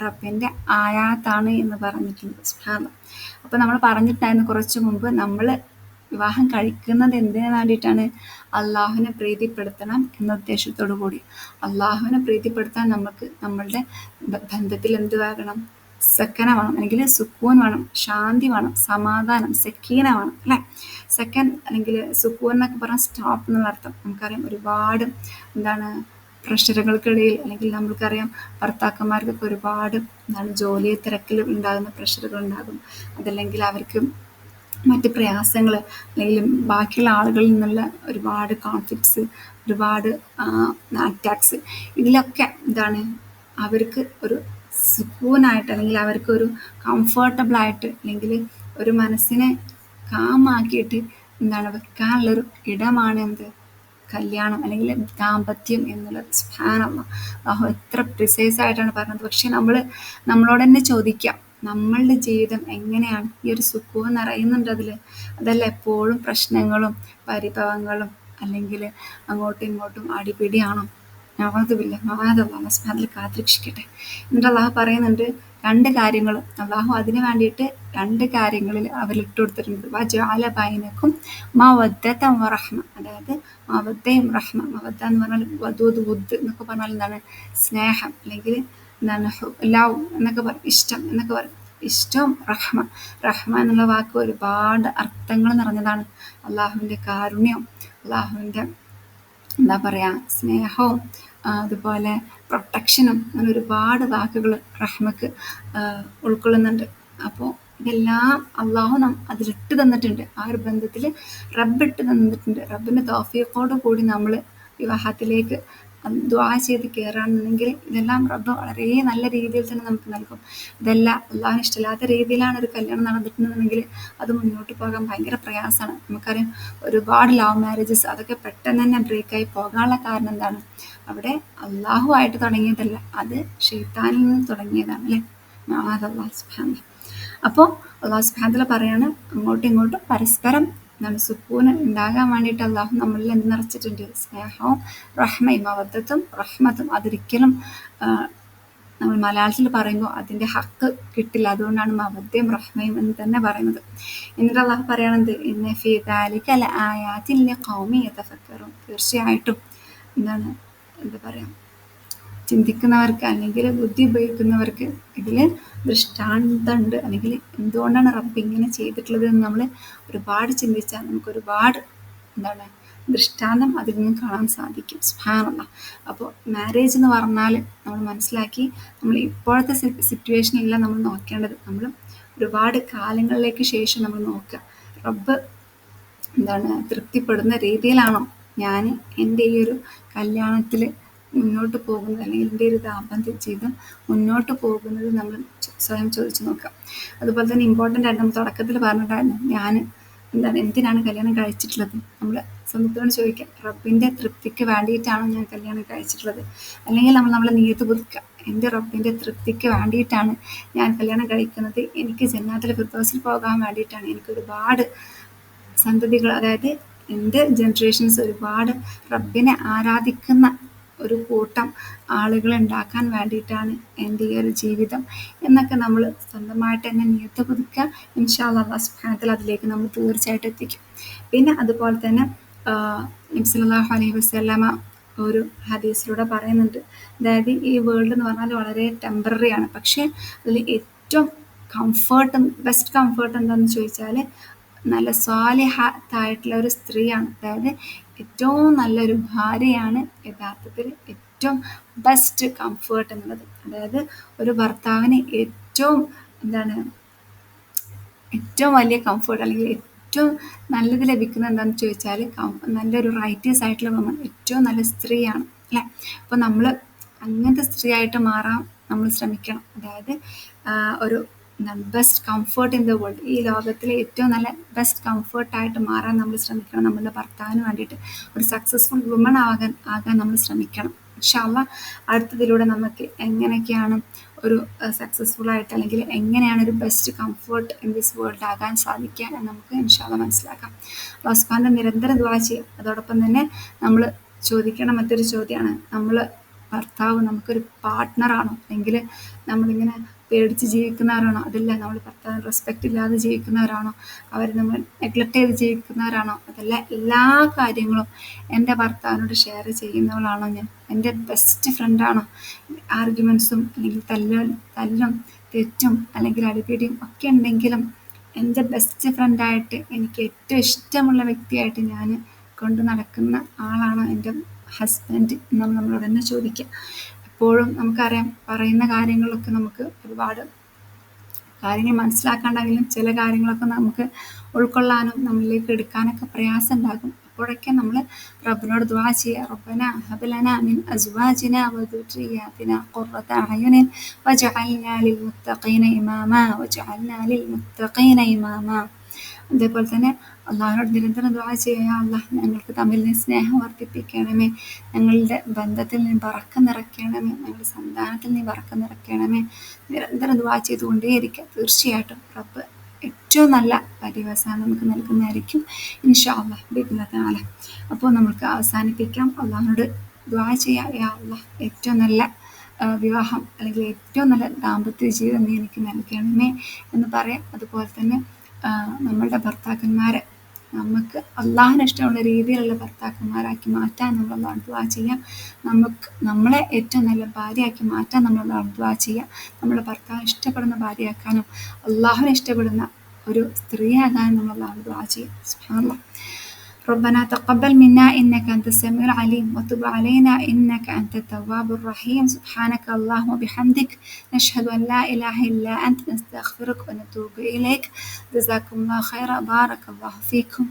റബ്ബിൻ്റെ ആയാത്താണ് എന്ന് പറഞ്ഞിട്ടുണ്ട്. സുബ്ഹാനല്ലാഹ്. അപ്പോൾ നമ്മൾ പറഞ്ഞിട്ടായിരുന്നു കുറച്ച് മുമ്പ്, നമ്മൾ വിവാഹം കഴിക്കുന്നത് എന്തിനു വേണ്ടിയിട്ടാണ്? അള്ളാഹുവിനെ പ്രീതിപ്പെടുത്തണം എന്ന ഉദ്ദേശത്തോടു കൂടി. അള്ളാഹുവിനെ പ്രീതിപ്പെടുത്താൻ നമുക്ക് നമ്മളുടെ ബന്ധത്തിൽ എന്ത് വേണം? സക്കന വേണം, അല്ലെങ്കിൽ സുക്കൂൻ വേണം, ശാന്തി വേണം, സമാധാനം, സക്കീന വേണം അല്ലേ. സെക്കൻഡ് അല്ലെങ്കിൽ സുക്കൂൻ എന്നൊക്കെ പറഞ്ഞാൽ സ്റ്റോപ്പ് എന്നുള്ള അർത്ഥം. നമുക്കറിയാം ഒരുപാട് എന്താണ് പ്രഷറുകൾക്കിടയിൽ, അല്ലെങ്കിൽ നമ്മൾക്കറിയാം ഭർത്താക്കന്മാർക്കൊക്കെ ഒരുപാട് ജോലി തിരക്കിൽ ഉണ്ടാകുന്ന പ്രഷറുകൾ ഉണ്ടാകും. അതല്ലെങ്കിൽ അവർക്ക് മറ്റ് പ്രയാസങ്ങൾ, അല്ലെങ്കിൽ ബാക്കിയുള്ള ആളുകളിൽ നിന്നുള്ള ഒരുപാട് കോൺഫ്ലിക്ട്സ്, ഒരുപാട് അറ്റാക്സ്, ഇതിലൊക്കെ അവർക്ക് ഒരു സുക്കൂനായിട്ട്, അല്ലെങ്കിൽ അവർക്കൊരു കംഫർട്ടബിളായിട്ട്, അല്ലെങ്കിൽ ഒരു മനസ്സിനെ കാമാക്കിയിട്ട് വെക്കാനുള്ളൊരു ഇടമാണ് എന്ത്? കല്യാണം അല്ലെങ്കിൽ ദാമ്പത്യം എന്നുള്ളത്. സുബ്ഹാനല്ലാഹ്, എത്ര പ്രിസൈസ് ആയിട്ടാണ് പറഞ്ഞത്. പക്ഷെ നമ്മളോട് തന്നെ ചോദിക്കാം, നമ്മളുടെ ജീവിതം എങ്ങനെയാണ്? ഈ ഒരു സുഖവും നിറയുന്നുണ്ട് അതല്ല എപ്പോഴും പ്രശ്നങ്ങളും പരിഭവങ്ങളും അല്ലെങ്കിൽ അങ്ങോട്ടും ഇങ്ങോട്ടും അടിപിടിയാണോ? അള്ളാഹു കാത്തിരക്ഷിക്കട്ടെ. എന്നിട്ട് അള്ളാഹു പറയുന്നുണ്ട്, രണ്ട് കാര്യങ്ങൾ അള്ളാഹു അതിന് വേണ്ടിയിട്ട് രണ്ട് കാര്യങ്ങളിൽ അവരിട്ട് കൊടുത്തിട്ടുണ്ട്. വജഅല ബൈനക്കും മവദ്ദതൻ വറഹ്മ, അതായത് മവദ്ദയും റഹ്മ. മവദ്ദ എന്ന് പറഞ്ഞാൽ വദൂദ്, വുദ് എന്നൊക്കെ പറഞ്ഞാൽ സ്നേഹം, അല്ലെങ്കിൽ ലവ് എന്നൊക്കെ പറയും, ഇഷ്ടം എന്നൊക്കെ പറയും. ഇഷ്ടവും റഹ്മ എന്നുള്ള വാക്ക് ഒരുപാട് അർത്ഥങ്ങൾ നിറഞ്ഞതാണ്. അള്ളാഹുവിൻ്റെ കാരുണ്യം, അള്ളാഹുവിൻ്റെ സ്നേഹവും അതുപോലെ പ്രൊട്ടക്ഷനും, അങ്ങനെ ഒരുപാട് വാക്കുകൾ റഹ്മക്ക് ഉൾക്കൊള്ളുന്നുണ്ട്. അപ്പോൾ ഇതെല്ലാം അള്ളാഹു അതിലിട്ട് തന്നിട്ടുണ്ട്. ആ ഒരു ബന്ധത്തിൽ റബ്ബിട്ട് തന്നിട്ടുണ്ട്. റബ്ബിൻ്റെ തൗഫീഖോട് കൂടി നമ്മൾ വിവാഹത്തിലേക്ക് ദുആ ചെയ്ത് കയറുകയാണെന്നുണ്ടെങ്കിൽ ഇതെല്ലാം റബ്ബ് വളരെ നല്ല രീതിയിൽ തന്നെ നമുക്ക് നൽകും. ഇതെല്ലാം അള്ളാഹുവിന് ഇഷ്ടമില്ലാത്ത രീതിയിലാണ് ഒരു കല്യാണം നടന്നിട്ടുണ്ടെന്നുണ്ടെങ്കിൽ അത് മുന്നോട്ട് പോകാൻ ഭയങ്കര പ്രയാസമാണ്. നമുക്കറിയാം ഒരുപാട് ലവ് മാരേജസ് അതൊക്കെ പെട്ടെന്ന് തന്നെ ബ്രേക്കായി പോകാനുള്ള കാരണം എന്താണ്? അവിടെ അള്ളാഹു ആയിട്ട് തുടങ്ങിയതല്ല, അത് ശൈത്താനിൽ നിന്ന് തുടങ്ങിയതാണ് അല്ലേ. അല്ലാഹു സുബ്ഹാനഹു. അപ്പോൾ അല്ലാഹു സുബ്ഹാനഹു വ തആല പറയാണ്, അങ്ങോട്ടും ഇങ്ങോട്ടും പരസ്പരം സുക്കൂന് ഉണ്ടാകാൻ വേണ്ടിയിട്ട് അള്ളാഹു നമ്മളിൽ എന്ത് നിറച്ചിട്ടുണ്ട്? സ്നേഹവും റഹ്മയും മവദ്ദത്തും റഹ്മത്തും. അതൊരിക്കലും നമ്മൾ മലയാളത്തിൽ പറയുമ്പോൾ അതിൻ്റെ ഹക്ക് കിട്ടില്ല. അതുകൊണ്ടാണ് മവദ്ദയും റഹ്മയും എന്ന് തന്നെ പറയുന്നത്. എന്നിട്ട് അള്ളാഹു പറയണത് ഇന്ന ഫീ ദാലിക ലആയാതിൻ ലിഖൗമി യതഫക്കറൂൻ. തീർച്ചയായിട്ടും എന്താ പറയുക, ചിന്തിക്കുന്നവർക്ക് അല്ലെങ്കിൽ ബുദ്ധി ഉപയോഗിക്കുന്നവർക്ക് ഇതിൽ ദൃഷ്ടാന്തമുണ്ട്. അല്ലെങ്കിൽ എന്തുകൊണ്ടാണ് റബ്ബ് ഇങ്ങനെ ചെയ്തിട്ടുള്ളത് എന്ന് നമ്മൾ ഒരുപാട് ചിന്തിച്ചാൽ നമുക്ക് ഒരുപാട് ദൃഷ്ടാന്തം അതിൽ നിന്നും കാണാൻ സാധിക്കും. സുബ്ഹാനല്ലാഹ്. അപ്പോൾ മാരേജ് എന്ന് പറഞ്ഞാൽ നമ്മൾ മനസ്സിലാക്കി, നമ്മൾ ഇപ്പോഴത്തെ സിറ്റുവേഷനിലല്ല നമ്മൾ നോക്കേണ്ടത്. നമ്മൾ ഒരുപാട് കാലങ്ങളിലേക്ക് ശേഷം നമ്മൾ നോക്കുക, റബ്ബ് തൃപ്തിപ്പെടുന്ന രീതിയിലാണോ ഞാൻ എൻ്റെ ഈ ഒരു കല്യാണത്തിൽ മുന്നോട്ട് പോകുന്നത്, അല്ലെങ്കിൽ എൻ്റെ ഒരു ദാമ്പത്യ ജീവിതം മുന്നോട്ട് പോകുന്നത് നമ്മൾ സ്വയം ചോദിച്ചു നോക്കാം. അതുപോലെ തന്നെ ഇമ്പോർട്ടൻ്റ് ആയിട്ട് നമ്മൾ തുടക്കത്തിൽ പറഞ്ഞിട്ടായിരുന്നു, ഞാൻ എന്തിനാണ് കല്യാണം കഴിച്ചിട്ടുള്ളത്. നമ്മൾ സ്വന്തത്തോട് ചോദിക്കാം, റബ്ബിൻ്റെ തൃപ്തിക്ക് വേണ്ടിയിട്ടാണോ ഞാൻ കല്യാണം കഴിച്ചിട്ടുള്ളത്? അല്ലെങ്കിൽ നമ്മളെ നീയത്ത് പുതുക്കുക, എൻ്റെ റബ്ബിൻ്റെ തൃപ്തിക്ക് വേണ്ടിയിട്ടാണ് ഞാൻ കല്യാണം കഴിക്കുന്നത്, എനിക്ക് ജന്നാത്തുൽ ഫിർദൗസിൽ പോകാൻ വേണ്ടിയിട്ടാണ്, എനിക്ക് ഒരുപാട് സന്തതികൾ, അതായത് എൻ്റെ ജനറേഷൻസ് ഒരുപാട് റബ്ബിനെ ആരാധിക്കുന്ന ഒരു കൂട്ടം ആളുകളെ ഉണ്ടാക്കാൻ വേണ്ടിയിട്ടാണ് എൻ്റെ ഈ ഒരു ജീവിതം എന്നൊക്കെ നമ്മൾ സ്വന്തമായിട്ട് തന്നെ നിയത്ത് പുതുക്കുക. ഇൻഷാ അല്ലാഹ് അല്ലാഹു സുബ്ഹാനഹു വ തആല അതിലേക്ക് നമ്മൾ തീർച്ചയായിട്ടും എത്തിക്കും. പിന്നെ അതുപോലെ തന്നെ നബി സല്ലല്ലാഹു അലൈഹി വസല്ലമ ഒരു ഹദീസിലൂടെ പറയുന്നുണ്ട്, അതായത് ഈ വേൾഡ് എന്ന് പറഞ്ഞാൽ വളരെ ടെമ്പററി ആണ്. പക്ഷേ അതിൽ ഏറ്റവും ബെസ്റ്റ് കംഫേർട്ട് എന്താണെന്ന് ചോദിച്ചാൽ നല്ല സ്വാലിഹത്തായിട്ടുള്ള ഒരു സ്ത്രീയാണ്. അതായത് ഏറ്റവും നല്ലൊരു ഭാര്യയാണ് യഥാർത്ഥത്തിൽ ഏറ്റവും ബെസ്റ്റ് കംഫേർട്ട് എന്നുള്ളത്. അതായത് ഒരു ഭർത്താവിന് ഏറ്റവും ഏറ്റവും വലിയ കംഫേർട്ട് അല്ലെങ്കിൽ ഏറ്റവും നല്ലത് ലഭിക്കുന്നത് എന്താണെന്ന് ചോദിച്ചാൽ നല്ലൊരു റൈറ്റിയസ് ആയിട്ടുള്ള വുമൺ, ഏറ്റവും നല്ല സ്ത്രീയാണ് അല്ലേ. അപ്പോൾ നമ്മൾ അങ്ങനത്തെ സ്ത്രീ ആയിട്ട് മാറാൻ നമ്മൾ ശ്രമിക്കണം. അതായത് ഒരു best comfort in the world, ഈ ലോകത്തിലെ ഏറ്റവും നല്ല ബെസ്റ്റ് കംഫേർട്ടായിട്ട് മാറാൻ നമ്മൾ ശ്രമിക്കണം. നമ്മളുടെ ഭർത്താവിന് വേണ്ടിയിട്ട് ഒരു സക്സസ്ഫുൾ വുമൺ ആകാൻ നമ്മൾ ശ്രമിക്കണം. ഇൻഷാ അല്ലാഹ് അടുത്തതിലൂടെ നമുക്ക് എങ്ങനെയൊക്കെയാണ് ഒരു സക്സസ്ഫുൾ ആയിട്ട്, അല്ലെങ്കിൽ എങ്ങനെയാണ് ഒരു best comfort in this world ആകാൻ സാധിക്കുക എന്ന് നമുക്ക് ഇൻഷാ അല്ലാഹ് മനസ്സിലാക്കാം. അല്ലാഹു സുബ്ഹാനഹു നിരന്തരം ദുആ ചെയ്യുക. അതോടൊപ്പം തന്നെ നമ്മൾ ചോദിക്കണ മറ്റൊരു ചോദ്യമാണ്, ഭർത്താവ് നമുക്കൊരു പാർട്ട്ണറാണോ, അല്ലെങ്കിൽ നമ്മളിങ്ങനെ പേടിച്ച് ജീവിക്കുന്നവരാണോ, അതല്ല നമ്മൾ ഭർത്താവിന് റെസ്പെക്റ്റ് ഇല്ലാതെ ജീവിക്കുന്നവരാണോ, അവർ നമ്മൾ നെഗ്ലക്റ്റ് ചെയ്ത് ജീവിക്കുന്നവരാണോ, അതല്ല എല്ലാ കാര്യങ്ങളും എൻ്റെ ഭർത്താവിനോട് ഷെയർ ചെയ്യുന്നവളാണോ ഞാൻ, എൻ്റെ ബെസ്റ്റ് ഫ്രണ്ടാണോ, ആർഗ്യുമെൻസും അല്ലെങ്കിൽ തല്ലും തെറ്റും അല്ലെങ്കിൽ അടിപിടിയും ഒക്കെ ഉണ്ടെങ്കിലും എൻ്റെ ബെസ്റ്റ് ഫ്രണ്ടായിട്ട് എനിക്ക് ഏറ്റവും ഇഷ്ടമുള്ള വ്യക്തിയായിട്ട് ഞാൻ കൊണ്ട് നടക്കുന്ന ആളാണോ എൻ്റെ ഹസ്ബൻഡ് എന്ന് നമ്മളോട് തന്നെ ചോദിക്കുക. എപ്പോഴും നമുക്കറിയാം, പറയുന്ന കാര്യങ്ങളൊക്കെ നമുക്ക് ഒരുപാട് കാര്യങ്ങൾ മനസ്സിലാക്കാണ്ടെങ്കിലും ചില കാര്യങ്ങളൊക്കെ നമുക്ക് ഉൾക്കൊള്ളാനും നമ്മളിലേക്ക് എടുക്കാനൊക്കെ പ്രയാസം ഉണ്ടാകും. അപ്പോഴൊക്കെ നമ്മൾ റബ്ബിനോട് ദുആ ചെയ്യുക, റബ്ബന ഹബ് ലനാ മിൻ അസ്വാജിനാ വദുർരിയ്യാതിനാ ഖുർറത അഅ്യുനിൻ വജ്അൽനാ ലിൽ മുത്തഖീന ഇമാമാ. അതേപോലെ തന്നെ അള്ളാഹുവിനോട് നിരന്തരം ദുആ ചെയ്യുക, അള്ളാഹ് ഞങ്ങൾക്ക് തമ്മിൽ നീ സ്നേഹം വർദ്ധിപ്പിക്കണമേ, ഞങ്ങളുടെ ബന്ധത്തിൽ നീ ബറക്ക നിറയ്ക്കണമേ, ഞങ്ങളുടെ സന്താനത്തിൽ നീ ബറക്ക നിറയ്ക്കണമേ. നിരന്തരം ദുആ ചെയ്തുകൊണ്ടേയിരിക്കുക. തീർച്ചയായിട്ടും റബ്ബ് ഏറ്റവും നല്ല പര്യവസാനം നമുക്ക് നൽകുന്നതായിരിക്കും ഇൻഷാ അല്ലാഹ് ബിഇദ്നില്ലാഹി തആല. അപ്പോൾ നമുക്ക് അവസാനിപ്പിക്കാം. അള്ളാഹുവിനോട് ദുആ ചെയ്യാം, യാ അല്ലാഹ് ഏറ്റവും നല്ല വിവാഹം അല്ലെങ്കിൽ ഏറ്റവും നല്ല ദാമ്പത്യ ജീവിതം നീ എനിക്ക് നൽകണമേ എന്ന് പറയാം. അതുപോലെ തന്നെ നമ്മളുടെ ഭർത്താക്കന്മാരെ നമുക്ക് അള്ളാഹിന് ഇഷ്ടമുള്ള രീതിയിലുള്ള ഭർത്താക്കന്മാരാക്കി മാറ്റാൻ നമ്മൾ അള്ളാഹുവിനോട് ദുആ ചെയ്യാം. നമ്മളെ ഏറ്റവും നല്ല ഭാര്യയാക്കി മാറ്റാൻ നമ്മൾ അള്ളാഹുവിനോട് ദുആ ചെയ്യാം. നമ്മുടെ ഭർത്താവിനെ ഇഷ്ടപ്പെടുന്ന ഭാര്യയാക്കാനും അള്ളാഹുവിനെ ഇഷ്ടപ്പെടുന്ന ഒരു സ്ത്രീയാകാനും നമ്മൾ അള്ളാഹുവിനോട് ദുആ ചെയ്യാം. സുബ്ഹാനല്ലാഹ്. ربنا تقبل منا إنك أنت السميع العليم وتب علينا إنك أنت التواب الرحيم. سبحانك اللهم وبحمدك نشهد أن لا إله إلا أنت نستغفرك ونتوب إليك. جزاكم الله خيرا. بارك الله فيكم.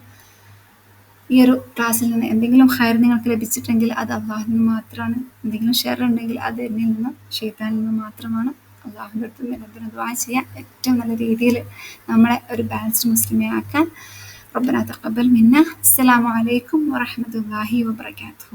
ഈ ഒരു ക്ലാസ്സിൽ നിന്ന് എന്തെങ്കിലും ഖൈർ നിങ്ങൾക്ക് ലഭിച്ചിട്ടെങ്കിൽ അത് അള്ളാഹുവിൽ നിന്ന് മാത്രമാണ്. എന്തെങ്കിലും ഷെർ ഉണ്ടെങ്കിൽ അത് എന്നിൽ നിന്നും ശൈത്താനിൽ നിന്നും മാത്രമാണ്. അള്ളാഹുവിൻ്റെ അടുത്ത് നിരന്തരം ദുആ ചെയ്യാൻ ഏറ്റവും നല്ല രീതിയിൽ നമ്മളെ ഒരു ബാലൻസ്ഡ് മുസ്ലിമെ ആക്കാൻ. ربنا تقبل منا. السلام عليكم ورحمة الله وبركاته.